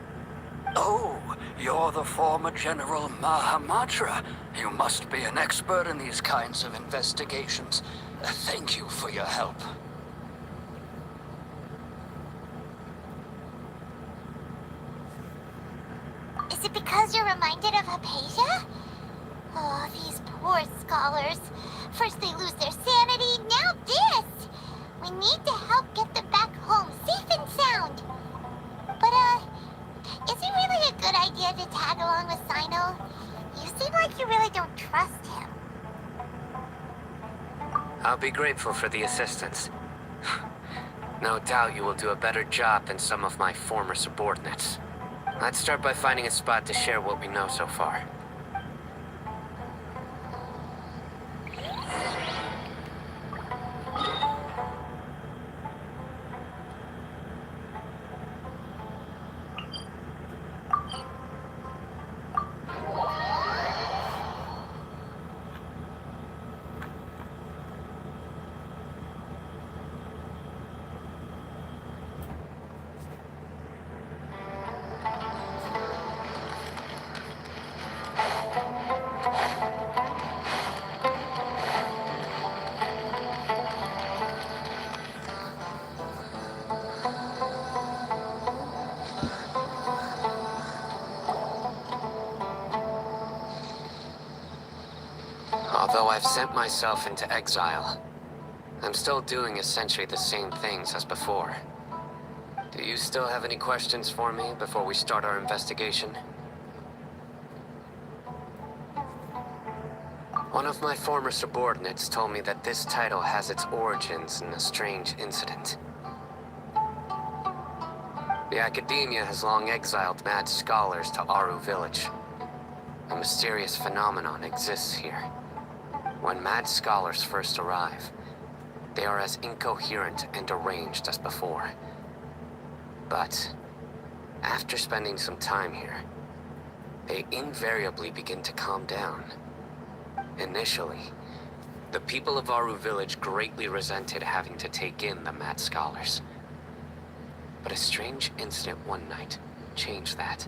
Oh, you're the former General Mahamatra. You must be an expert in these kinds of investigations. Thank you for your help. Is it because you're reminded of Hypatia? Oh, these poor scholars. First they lose their sanity, now this! We need to help get them back home, safe and sound. But, I'll be grateful for the assistance. No doubt you will do a better job than some of my former subordinates. Let's start by finding a spot to share what we know so far. Although I've sent myself into exile, I'm still doing essentially the same things as before. Do you still have any questions for me before we start our investigation? One of my former subordinates told me that this title has its origins in a strange incident. The Academia has long exiled mad scholars to Aru Village. A mysterious phenomenon exists here. When mad scholars first arrive, they are as incoherent and deranged as before. But after spending some time here, they invariably begin to calm down. Initially, the people of Aru Village greatly resented having to take in the mad scholars. But a strange incident one night changed that.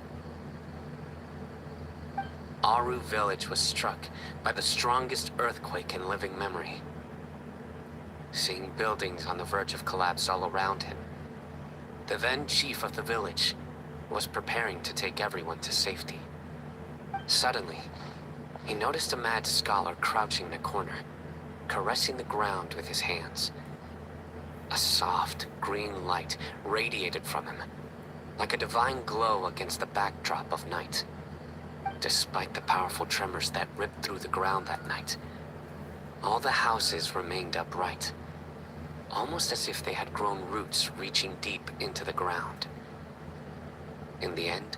Aru Village was struck by the strongest earthquake in living memory. Seeing buildings on the verge of collapse all around him, the then chief of the village was preparing to take everyone to safety. Suddenly, he noticed a mad scholar crouching in a corner, caressing the ground with his hands. A soft, green light radiated from him, like a divine glow against the backdrop of night. Despite the powerful tremors that ripped through the ground that night, all the houses remained upright, almost as if they had grown roots reaching deep into the ground. In the end,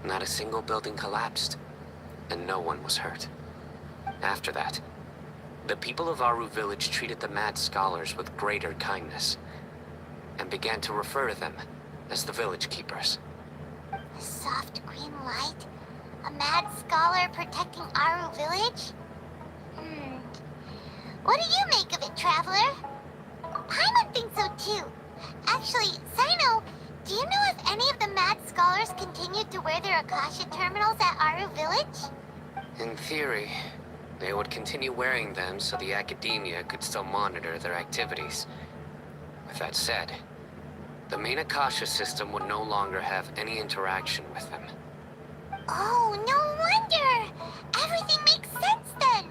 not a single building collapsed, and no one was hurt. After that, the people of Aru Village treated the mad scholars with greater kindness, and began to refer to them as the village keepers. A soft green light? A mad scholar protecting Aru Village? What do you make of it, Traveler? Paimon thinks so too. Actually, Sino, do you know if any of the mad scholars continued to wear their Akasha terminals at Aru Village? In theory, they would continue wearing them so the Academia could still monitor their activities. With that said, the main Akasha system would no longer have any interaction with them. Oh, no wonder! Everything makes sense then!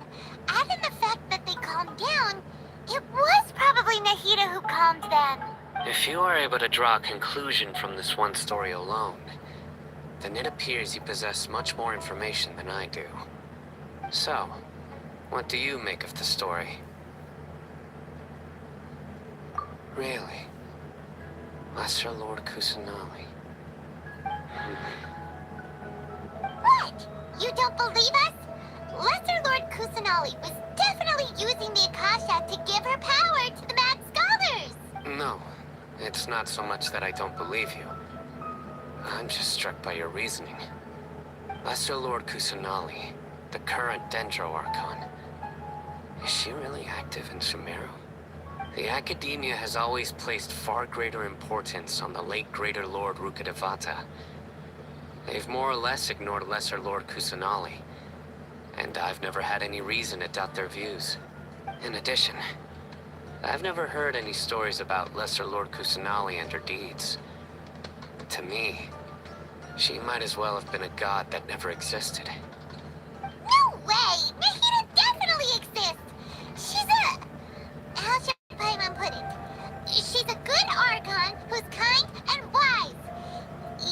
Add in the fact that they calmed down, it was probably Nahida who calmed them. If you are able to draw a conclusion from this one story alone, then it appears you possess much more information than I do. So, what do you make of the story? Really? Lesser Lord Kusanali. What? You don't believe us? Lesser Lord Kusanali was definitely using the Akasha to give her power to the mad scholars! No, it's not so much that I don't believe you. I'm just struck by your reasoning. Lesser Lord Kusanali, the current Dendro Archon, is she really active in Sumeru? The Academia has always placed far greater importance on the late Greater Lord Rukkhadevata. They've more or less ignored Lesser Lord Kusanali, and I've never had any reason to doubt their views. In addition, I've never heard any stories about Lesser Lord Kusanali and her deeds. To me, she might as well have been a god that never existed. No way! Nahida definitely exists! She's a... how should Paimon put it? She's a good Archon who's kind and wise.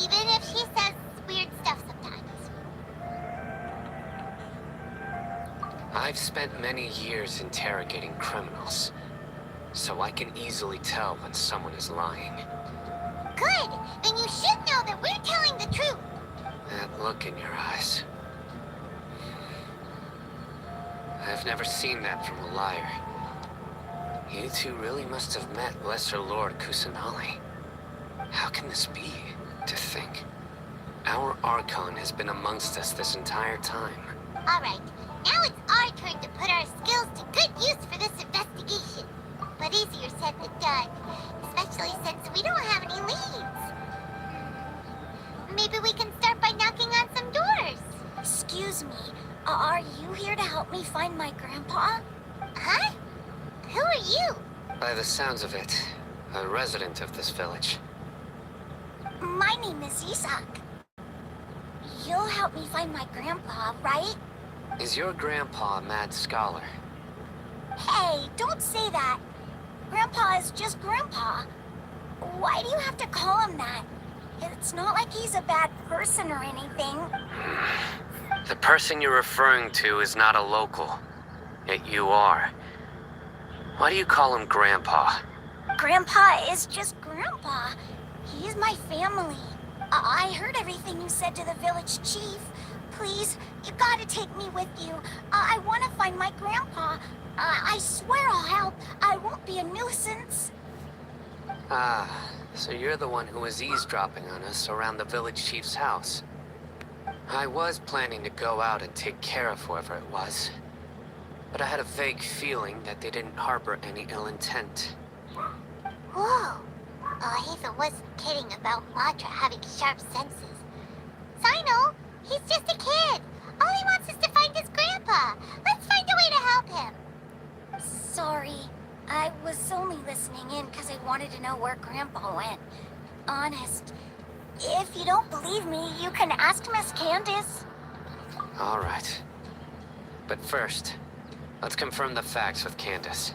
Even if she says weird stuff sometimes. I I've spent many years interrogating criminals, so I can easily tell when someone is lying. Good! Then you should know that we're telling the truth. That look in your eyes. I've never seen that from a liar. You two really must have met Lesser Lord Kusanali. How can this be, to think? Our Archon has been amongst us this entire time. Alright, now it's our turn to put our skills to good use for this investigation. But easier said than done, especially since we don't have any leads. Maybe we can start by knocking on some doors. Excuse me, are you here to help me find my grandpa? Huh? Who are you? By the sounds of it, a resident of this village. My name is Isak. You'll help me find my grandpa, right? Is your grandpa a mad scholar? Hey, don't say that. Grandpa is just Grandpa. Why do you have to call him that? It's not like he's a bad person or anything. The person you're referring to is not a local, yet you are. Why do you call him Grandpa? Grandpa is just Grandpa. He's my family. I heard everything you said to the village chief. Please, you gotta take me with you. I want to find my grandpa. I swear I'll help. I won't be a nuisance. Ah, so you're the one who was eavesdropping on us around the village chief's house. I was planning to go out and take care of whoever it was, but I had a vague feeling that they didn't harbor any ill intent. Whoa. Hazel wasn't kidding about Matra having sharp senses. Sino, he's just a kid. All he wants is to find his grandpa. Let's find a way to help him. Sorry. I was only listening in because I wanted to know where Grandpa went. Honest. If you don't believe me, you can ask Miss Candace. All right. But first, let's confirm the facts with Candace.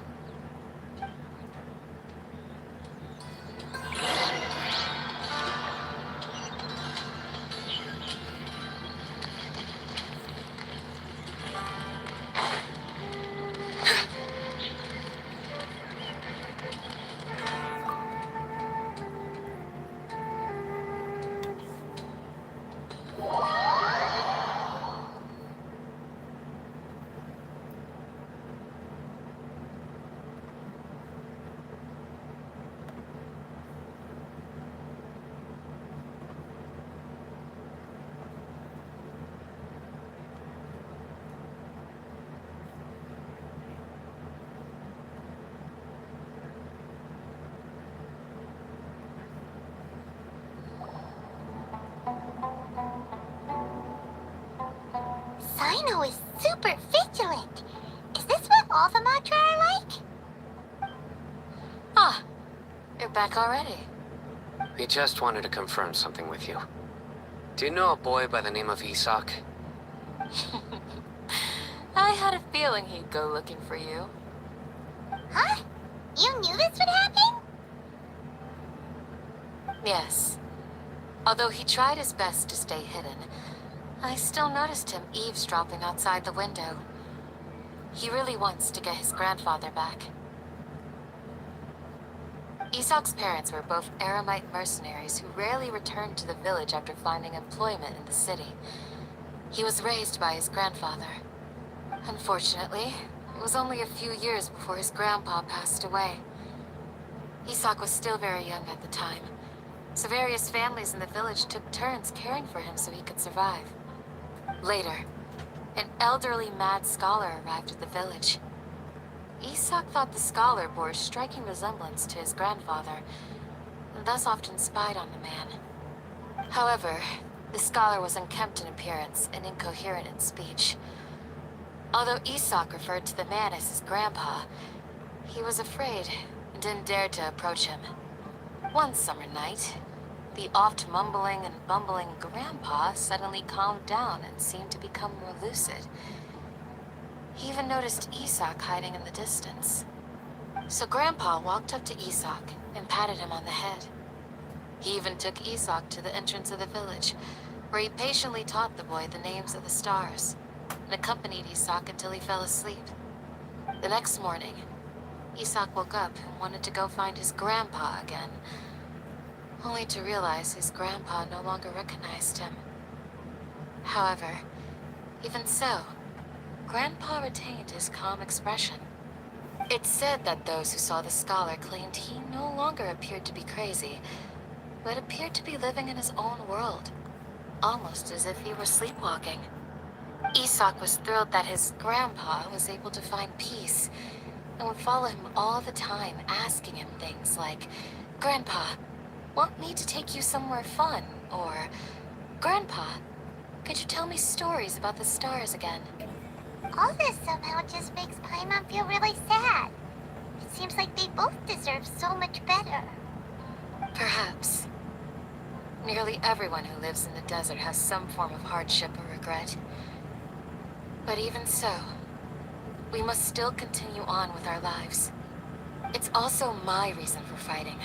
Sino is super vigilant. Is this what all the Matra are like? Ah, you're back already. We just wanted to confirm something with you. Do you know a boy by the name of Isak? I had a feeling he'd go looking for you. Huh? You knew this would happen? Yes. Although he tried his best to stay hidden, I still noticed him eavesdropping outside the window. He really wants to get his grandfather back. Isak's parents were both Aramite mercenaries who rarely returned to the village after finding employment in the city. He was raised by his grandfather. Unfortunately, it was only a few years before his grandpa passed away. Isak was still very young at the time, so various families in the village took turns caring for him so he could survive. Later, an elderly mad scholar arrived at the village. Isak thought the scholar bore a striking resemblance to his grandfather, and thus often spied on the man. However, the scholar was unkempt in appearance and incoherent in speech. Although Isak referred to the man as his grandpa, he was afraid and didn't dare to approach him. One summer night, the oft mumbling and bumbling grandpa suddenly calmed down and seemed to become more lucid. He even noticed Isak hiding in the distance. So Grandpa walked up to Isak and patted him on the head. He even took Isak to the entrance of the village, where he patiently taught the boy the names of the stars. and accompanied Isak until he fell asleep. The next morning, Isak woke up and wanted to go find his grandpa again, only to realize his grandpa no longer recognized him. However, even so, Grandpa retained his calm expression. It's said that those who saw the scholar claimed he no longer appeared to be crazy, but appeared to be living in his own world, almost as if he were sleepwalking. Isak was thrilled that his grandpa was able to find peace, and would follow him all the time, asking him things like, "Grandpa, want me to take you somewhere fun?" Or, "Grandpa, could you tell me stories about the stars again?" All this somehow just makes Paimon feel really sad. It seems like they both deserve so much better. Perhaps. Nearly everyone who lives in the desert has some form of hardship or regret. But even so, we must still continue on with our lives. It's also my reason for fighting.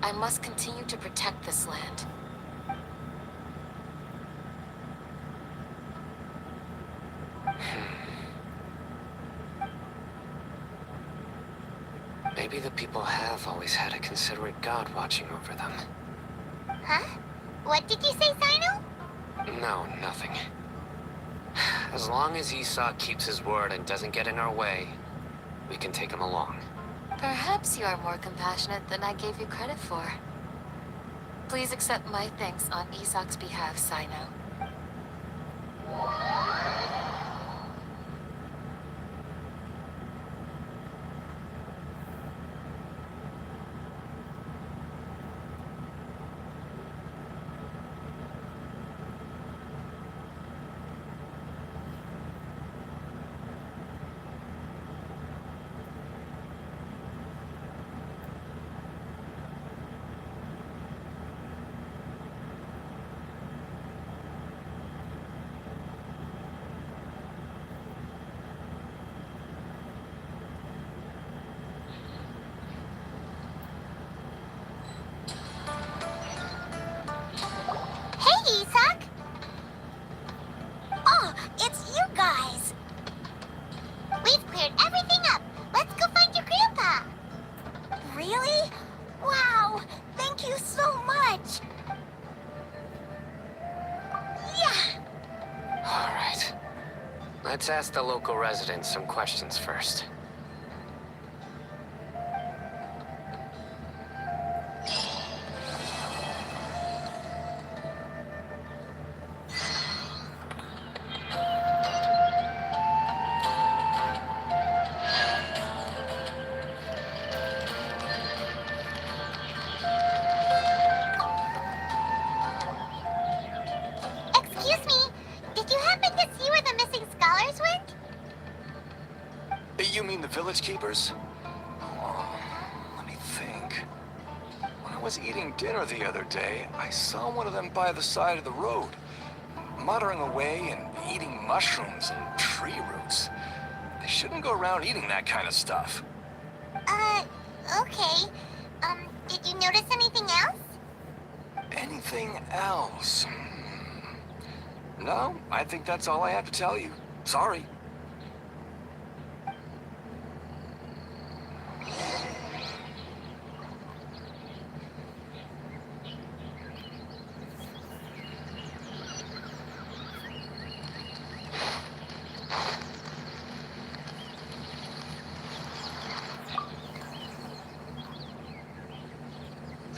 I must continue to protect this land. Maybe the people have always had a considerate god watching over them. Huh? What did you say, Sino? No, nothing. As long as Isak keeps his word and doesn't get in our way, we can take him along. Perhaps you are more compassionate than I gave you credit for. Please accept my thanks on Isak's behalf, Sino. Hey, Isak! Oh, it's you guys! We've cleared everything up. Let's go find your grandpa. Really? Wow! Thank you so much! Yeah! All right. Let's ask the local residents some questions first. Excuse me, did you happen to see where the missing scholars went? You mean the village keepers? Oh, let me think. When I was eating dinner the other day, I saw one of them by the side of the road, muttering away and eating mushrooms and tree roots. They shouldn't go around eating that kind of stuff. Okay. Did you notice anything else? Anything else? No, I think that's all I have to tell you. Sorry.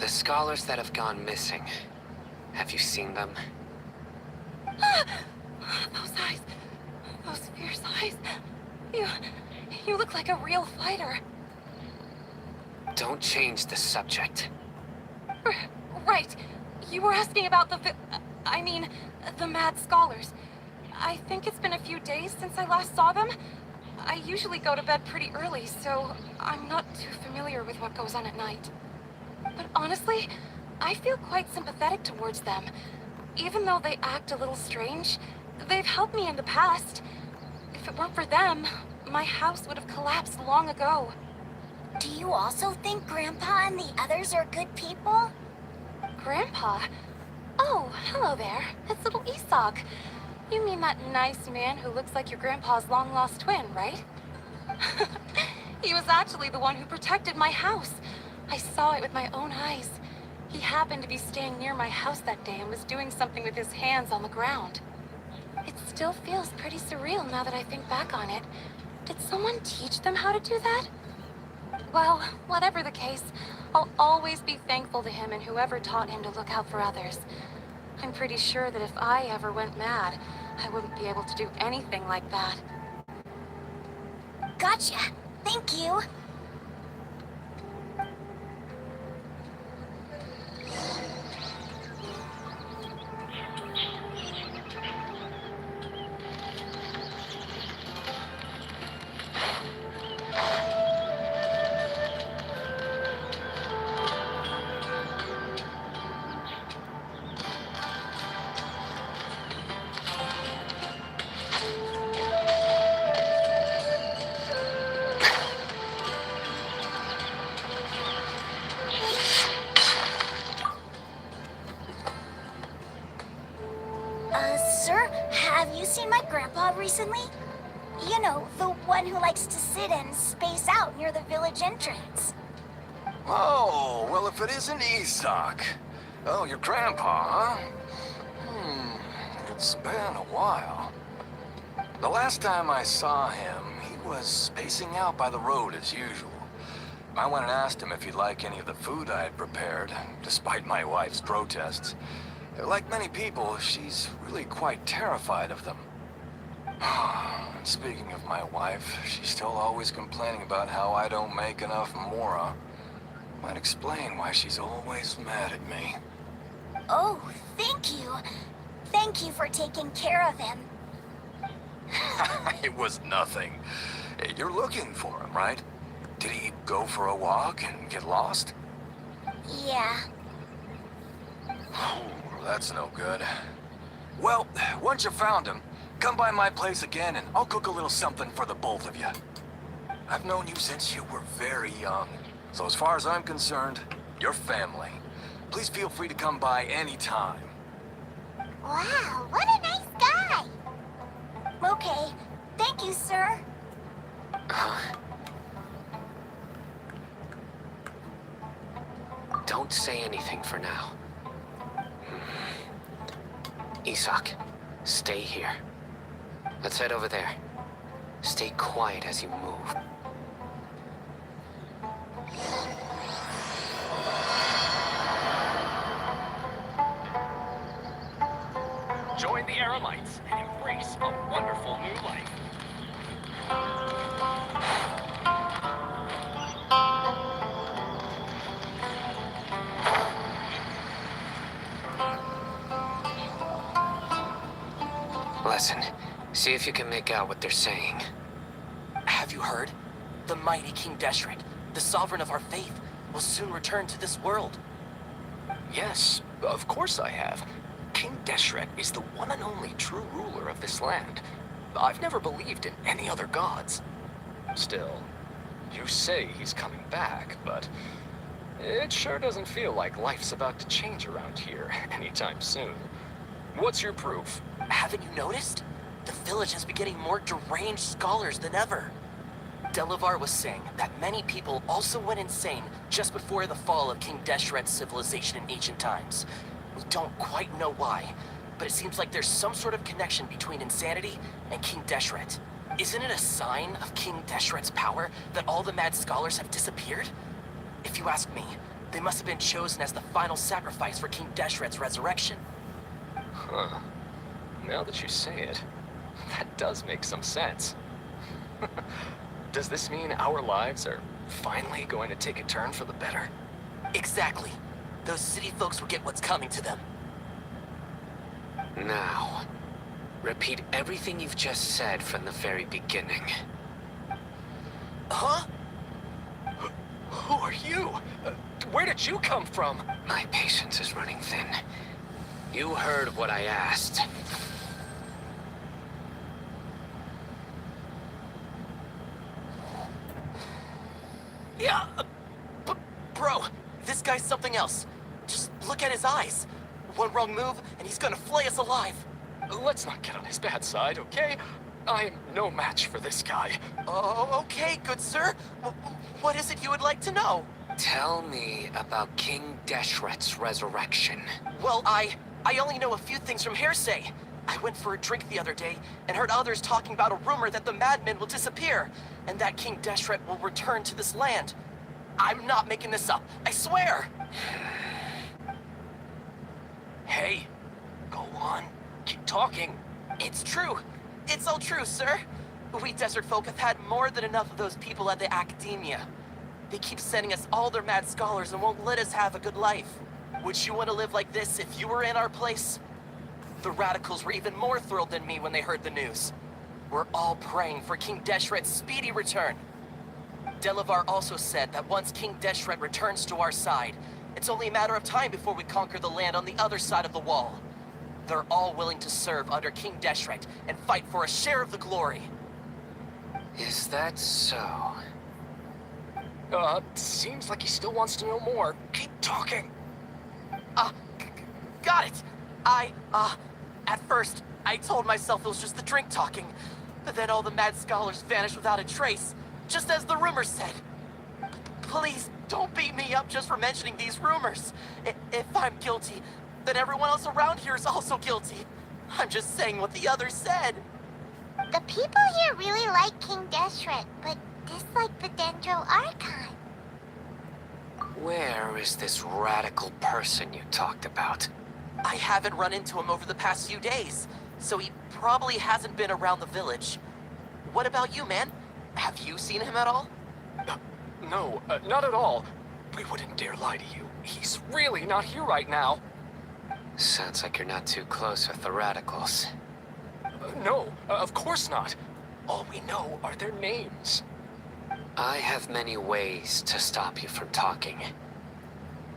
The scholars that have gone missing, have you seen them? Those eyes. Those fierce eyes. You look like a real fighter. Don't change the subject. Right. You were asking about the mad scholars. I think it's been a few days since I last saw them. I usually go to bed pretty early, so I'm not too familiar with what goes on at night. But honestly, I feel quite sympathetic towards them. Even though they act a little strange, they've helped me in the past. If it weren't for them, my house would have collapsed long ago. Do you also think Grandpa and the others are good people? Grandpa? Oh, hello there. It's little Isak. You mean that nice man who looks like your grandpa's long-lost twin, right? He was actually the one who protected my house. I saw it with my own eyes. He happened to be staying near my house that day and was doing something with his hands on the ground. It still feels pretty surreal now that I think back on it. Did someone teach them how to do that? Well, whatever the case, I'll always be thankful to him and whoever taught him to look out for others. I'm pretty sure that if I ever went mad, I wouldn't be able to do anything like that. Gotcha. Thank you. Sir, have you seen my grandpa recently? You know, the one who likes to sit and space out near the village entrance. Oh, well, if it isn't Isak. Oh, your grandpa, huh? It's been a while. The last time I saw him, he was spacing out by the road as usual. I went and asked him if he'd like any of the food I had prepared, despite my wife's protests. Like many people, she's really quite terrified of them. Speaking of my wife, she's still always complaining about how I don't make enough mora. Might explain why she's always mad at me. Oh, thank you. Thank you for taking care of him. It was nothing. You're looking for him, right? Did he go for a walk and get lost? Yeah. That's no good. Well, once you found him, come by my place again and I'll cook a little something for the both of you. I've known you since you were very young, so as far as I'm concerned, you're family. Please feel free to come by anytime. Wow, what a nice guy. Okay, thank you, sir. Don't say anything for now. Isak, stay here. Let's head over there. Stay quiet as you move. Join the Eremites and embrace a wonderful new life. Listen, see if you can make out what they're saying. Have you heard? The mighty King Deshret, the sovereign of our faith, will soon return to this world. Yes, of course I have. King Deshret is the one and only true ruler of this land. I've never believed in any other gods. Still, you say he's coming back, but it sure doesn't feel like life's about to change around here anytime soon. What's your proof? Haven't you noticed? The village has been getting more deranged scholars than ever. Delavar was saying that many people also went insane just before the fall of King Deshret's civilization in ancient times. We don't quite know why, but it seems like there's some sort of connection between insanity and King Deshret. Isn't it a sign of King Deshret's power that all the mad scholars have disappeared? If you ask me, they must have been chosen as the final sacrifice for King Deshret's resurrection. Huh. Now that you say it, that does make some sense. Does this mean our lives are finally going to take a turn for the better? Exactly. Those city folks will get what's coming to them. Now, repeat everything you've just said from the very beginning. Huh? Who are you? Where did you come from? My patience is running thin. You heard what I asked. Yeah, bro, this guy's something else. Just look at his eyes. One wrong move, and he's gonna flay us alive. Let's not get on his bad side, okay? I'm no match for this guy. Oh, okay, good sir. What is it you would like to know? Tell me about King Deshret's resurrection. Well, I only know a few things from hearsay. I went for a drink the other day and heard others talking about a rumor that the madmen will disappear and that King Deshret will return to this land. I'm not making this up, I swear! Hey, go on. Keep talking. It's true. It's all true, sir. We desert folk have had more than enough of those people at the academia. They keep sending us all their mad scholars and won't let us have a good life. Would you want to live like this if you were in our place? The radicals were even more thrilled than me when they heard the news. We're all praying for King Deshret's speedy return. Delavar also said that once King Deshret returns to our side, it's only a matter of time before we conquer the land on the other side of the wall. They're all willing to serve under King Deshret and fight for a share of the glory. Is that so? Seems like he still wants to know more. Keep talking. Got it. At first, I told myself it was just the drink talking. But then all the mad scholars vanished without a trace, just as the rumors said. Please, don't beat me up just for mentioning these rumors. If I'm guilty, then everyone else around here is also guilty. I'm just saying what the others said. The people here really like King Deshret, but dislike the Dendro Archon. Where is this radical person you talked about? I haven't run into him over the past few days, so he probably hasn't been around the village. What about you, man? Have you seen him at all? No, not at all. We wouldn't dare lie to you. He's really not here right now. Sounds like you're not too close with the radicals. No, of course not. All we know are their names. I have many ways to stop you from talking.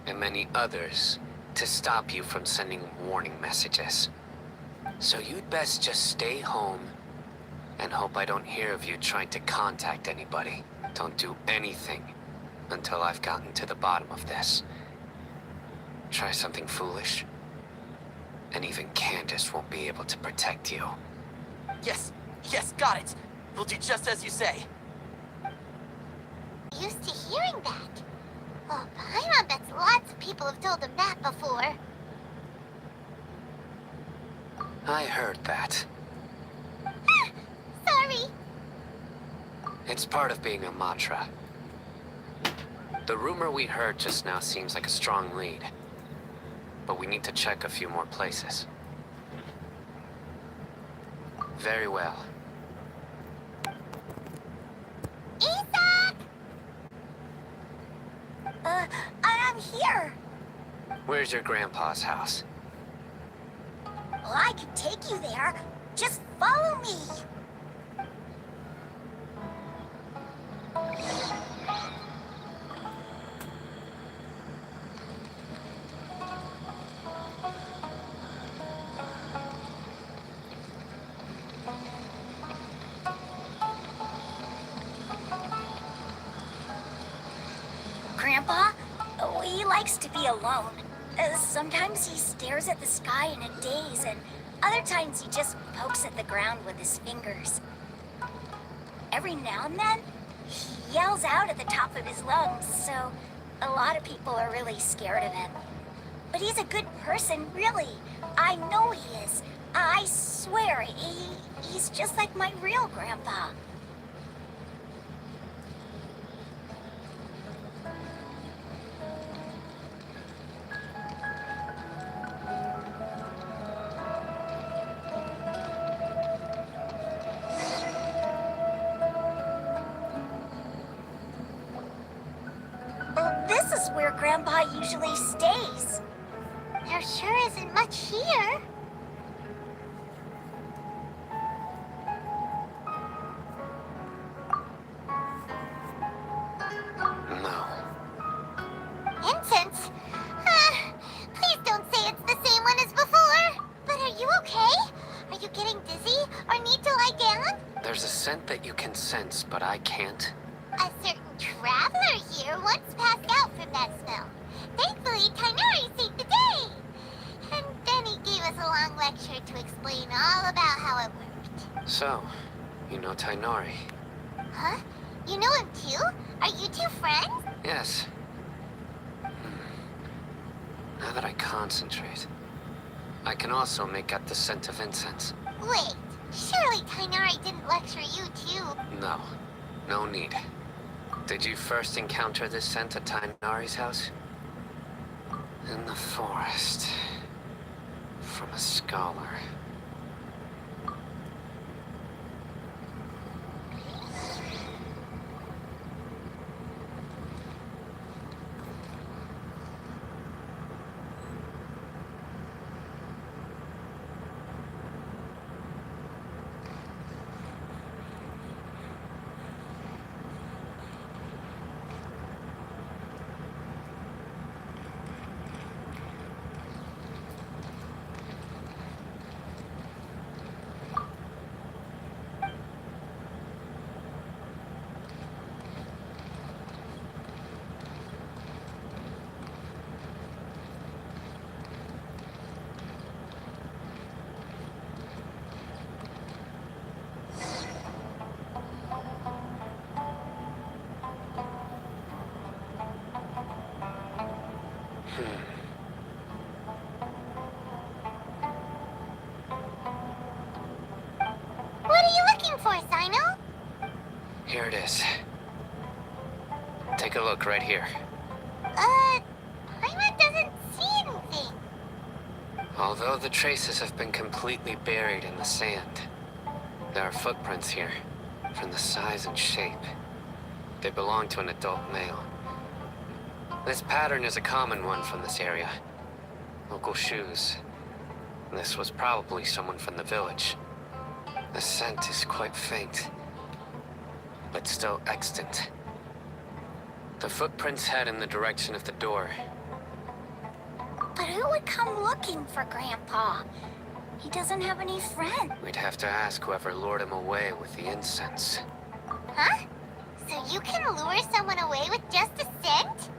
And many others to stop you from sending warning messages. So you'd best just stay home and hope I don't hear of you trying to contact anybody. Don't do anything until I've gotten to the bottom of this. Try something foolish, and even Candace won't be able to protect you. Yes, got it. We'll do just as you say. Used to hearing that. Oh, Paimon bets lots of people have told him that before. I heard that. Sorry. It's part of being a Matra. The rumor we heard just now seems like a strong lead. But we need to check a few more places. Very well. Isak! I'm here. Where's your grandpa's house? Well, I can take you there. Just follow me. Grandpa, he likes to be alone. Sometimes he stares at the sky in a daze, and other times he just pokes at the ground with his fingers. Every now and then, he yells out at the top of his lungs, so a lot of people are really scared of him. But he's a good person, really. I know he is. I swear, he's just like my real grandpa. This is where Grandpa usually stays. There sure isn't much here. No. Incense? Please don't say it's the same one as before. But are you okay? Are you getting dizzy or need to lie down? There's a scent that you can sense, but I can't. A certain traveler here once passed out from that smell. Thankfully, Tainari saved the day. And then he gave us a long lecture to explain all about how it worked. So, you know Tainari? Huh? You know him too? Are you two friends? Yes. Now that I concentrate, I can also make out the scent of incense. Wait, surely Tainari didn't lecture you too. No, no need. Did you first encounter this scent at Tainari's house? In the forest. From a scholar. What are you looking for, Sino? Here it is. Take a look right here. Paimon doesn't see anything. Although the traces have been completely buried in the sand, there are footprints here, from the size and shape. They belong to an adult male. This pattern is a common one from this area. Local shoes. This was probably someone from the village. The scent is quite faint, but still extant. The footprints head in the direction of the door. But who would come looking for Grandpa? He doesn't have any friends. We'd have to ask whoever lured him away with the incense. Huh? So you can lure someone away with just a scent?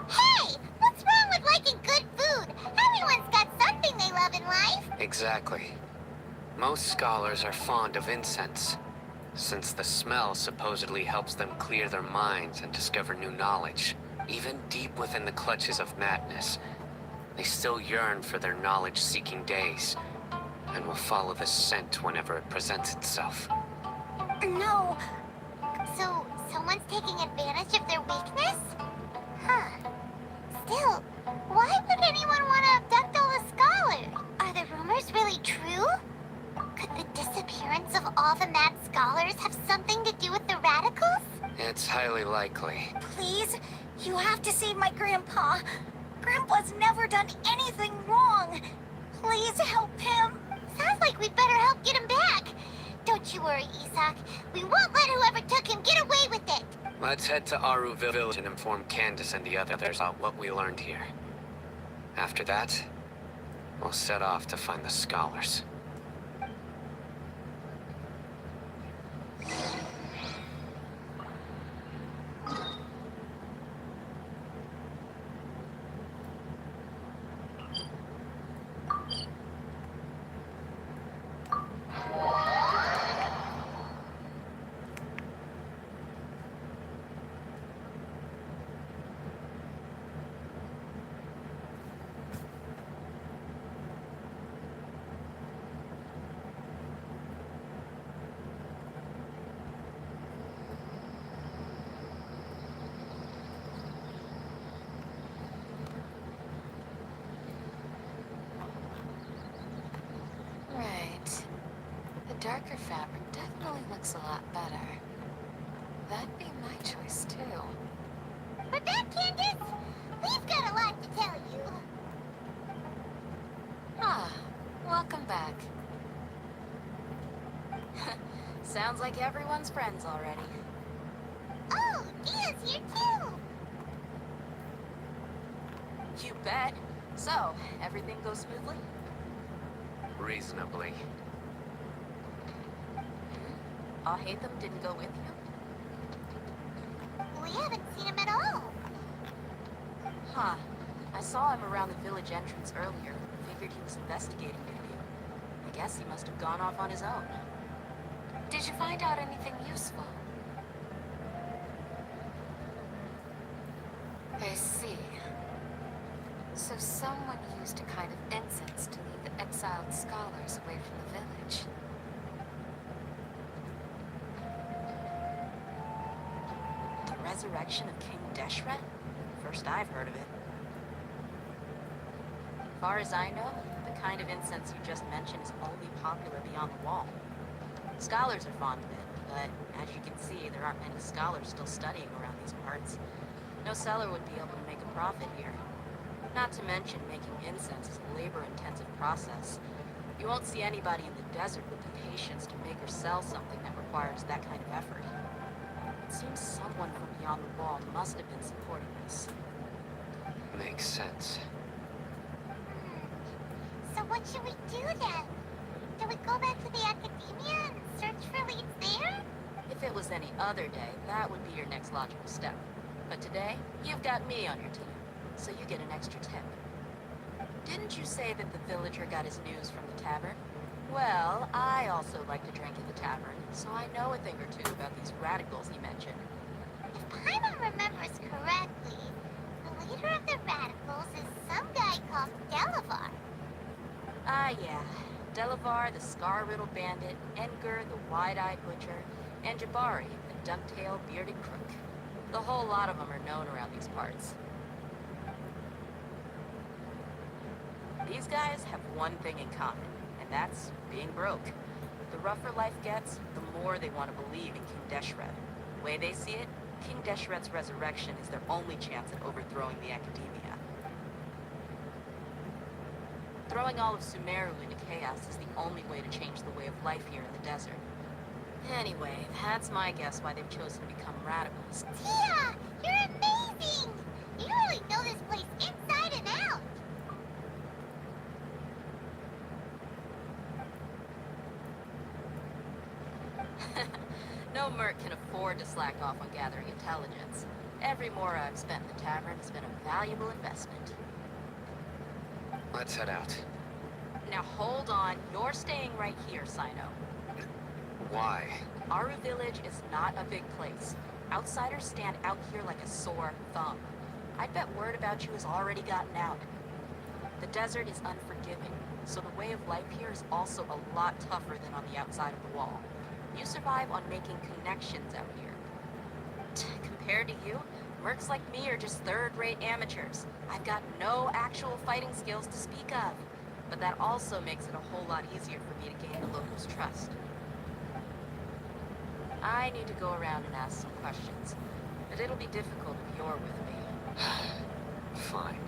Hey! What's wrong with liking good food? Everyone's got something they love in life. Exactly. Most scholars are fond of incense, since the smell supposedly helps them clear their minds and discover new knowledge. Even deep within the clutches of madness, they still yearn for their knowledge-seeking days, and will follow the scent whenever it presents itself. No. So, someone's taking advantage of their weakness? Huh. Still, why would anyone want to abduct all the scholars? Are the rumors really true? Could the disappearance of all the mad scholars have something to do with the radicals? It's highly likely. Please, you have to save my grandpa. Grandpa's never done anything wrong. Please help him. Sounds like we'd better help get him back. Don't you worry, Isak. We won't let whoever took him get away with it. Let's head to Aru Village and inform Candace and the others about what we learned here. After that, we'll set off to find the scholars. Right. The darker fabric definitely looks a lot better. That'd be my choice, too. We're back, Candace. We've got a lot to tell you. Ah, welcome back. Sounds like everyone's friends already. Oh, Dia's here too. You bet. So, everything goes smoothly? Reasonably. Hatham didn't go with you? We haven't seen him at all. Huh. I saw him around the village entrance earlier. Figured he was investigating maybe. I guess he must have gone off on his own. Did you find out anything useful? I see. So someone used a kind of incense to lead the exiled scholars away from the village. The resurrection of King Deshret? First I've heard of it. Far as I know, the kind of incense you just mentioned is only popular beyond the wall. Scholars are fond of it, but as you can see, there aren't many scholars still studying around these parts. No seller would be able to make a profit here. Not to mention, making incense is a labor-intensive process. You won't see anybody in the desert with the patience to make or sell something that requires that kind of effort. It seems someone from beyond the wall must have been supporting this. Makes sense. So what should we do then? Do we go back to the academia and search for leads there? If it was any other day, that would be your next logical step. But today, you've got me on your team, so you get an extra tip. Didn't you say that the villager got his news from the tavern? Well, I also like to drink at the tavern, so I know a thing or two about these radicals he mentioned. If Paimon remembers correctly, the leader of the radicals is some guy called Delavar. Ah, yeah. Delavar, the scar-riddled bandit, Edgar, the wide-eyed butcher, and Jabari, the duck-tailed bearded crook. The whole lot of them are known around these parts. These guys have one thing in common, and that's being broke. The rougher life gets, the more they want to believe in King Deshret. The way they see it, King Deshret's resurrection is their only chance at overthrowing the academia. Throwing all of Sumeru into chaos is the only way to change the way of life here in the desert. Anyway, that's my guess why they've chosen to become radicals. Tia! You're amazing! You really know this place inside and out! No merc can afford to slack off on gathering intelligence. Every mora I've spent in the tavern has been a valuable investment. Let's head out. Now hold on, you're staying right here, Sino. Why? Aru Village is not a big place. Outsiders stand out here like a sore thumb. I bet word about you has already gotten out. The desert is unforgiving, so the way of life here is also a lot tougher than on the outside of the wall. You survive on making connections out here. Compared to you, mercs like me are just third-rate amateurs. I've got no actual fighting skills to speak of. But that also makes it a whole lot easier for me to gain the locals' trust. I need to go around and ask some questions, but it'll be difficult if you're with me. Fine.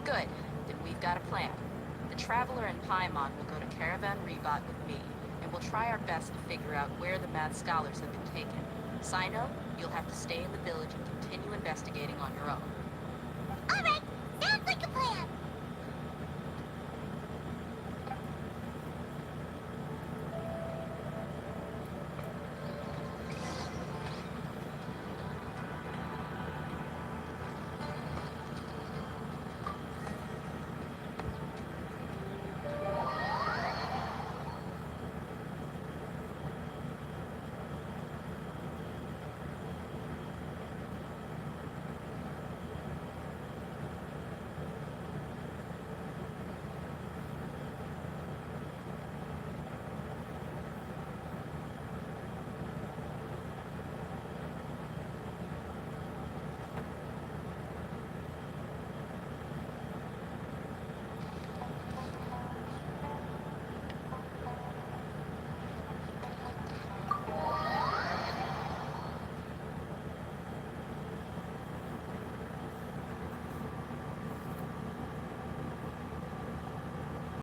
Good. Then we've got a plan. The Traveler and Paimon will go to Caravan Rebat with me, and we'll try our best to figure out where the mad scholars have been taken. Sino, you'll have to stay in the village and continue investigating on your own. Alright,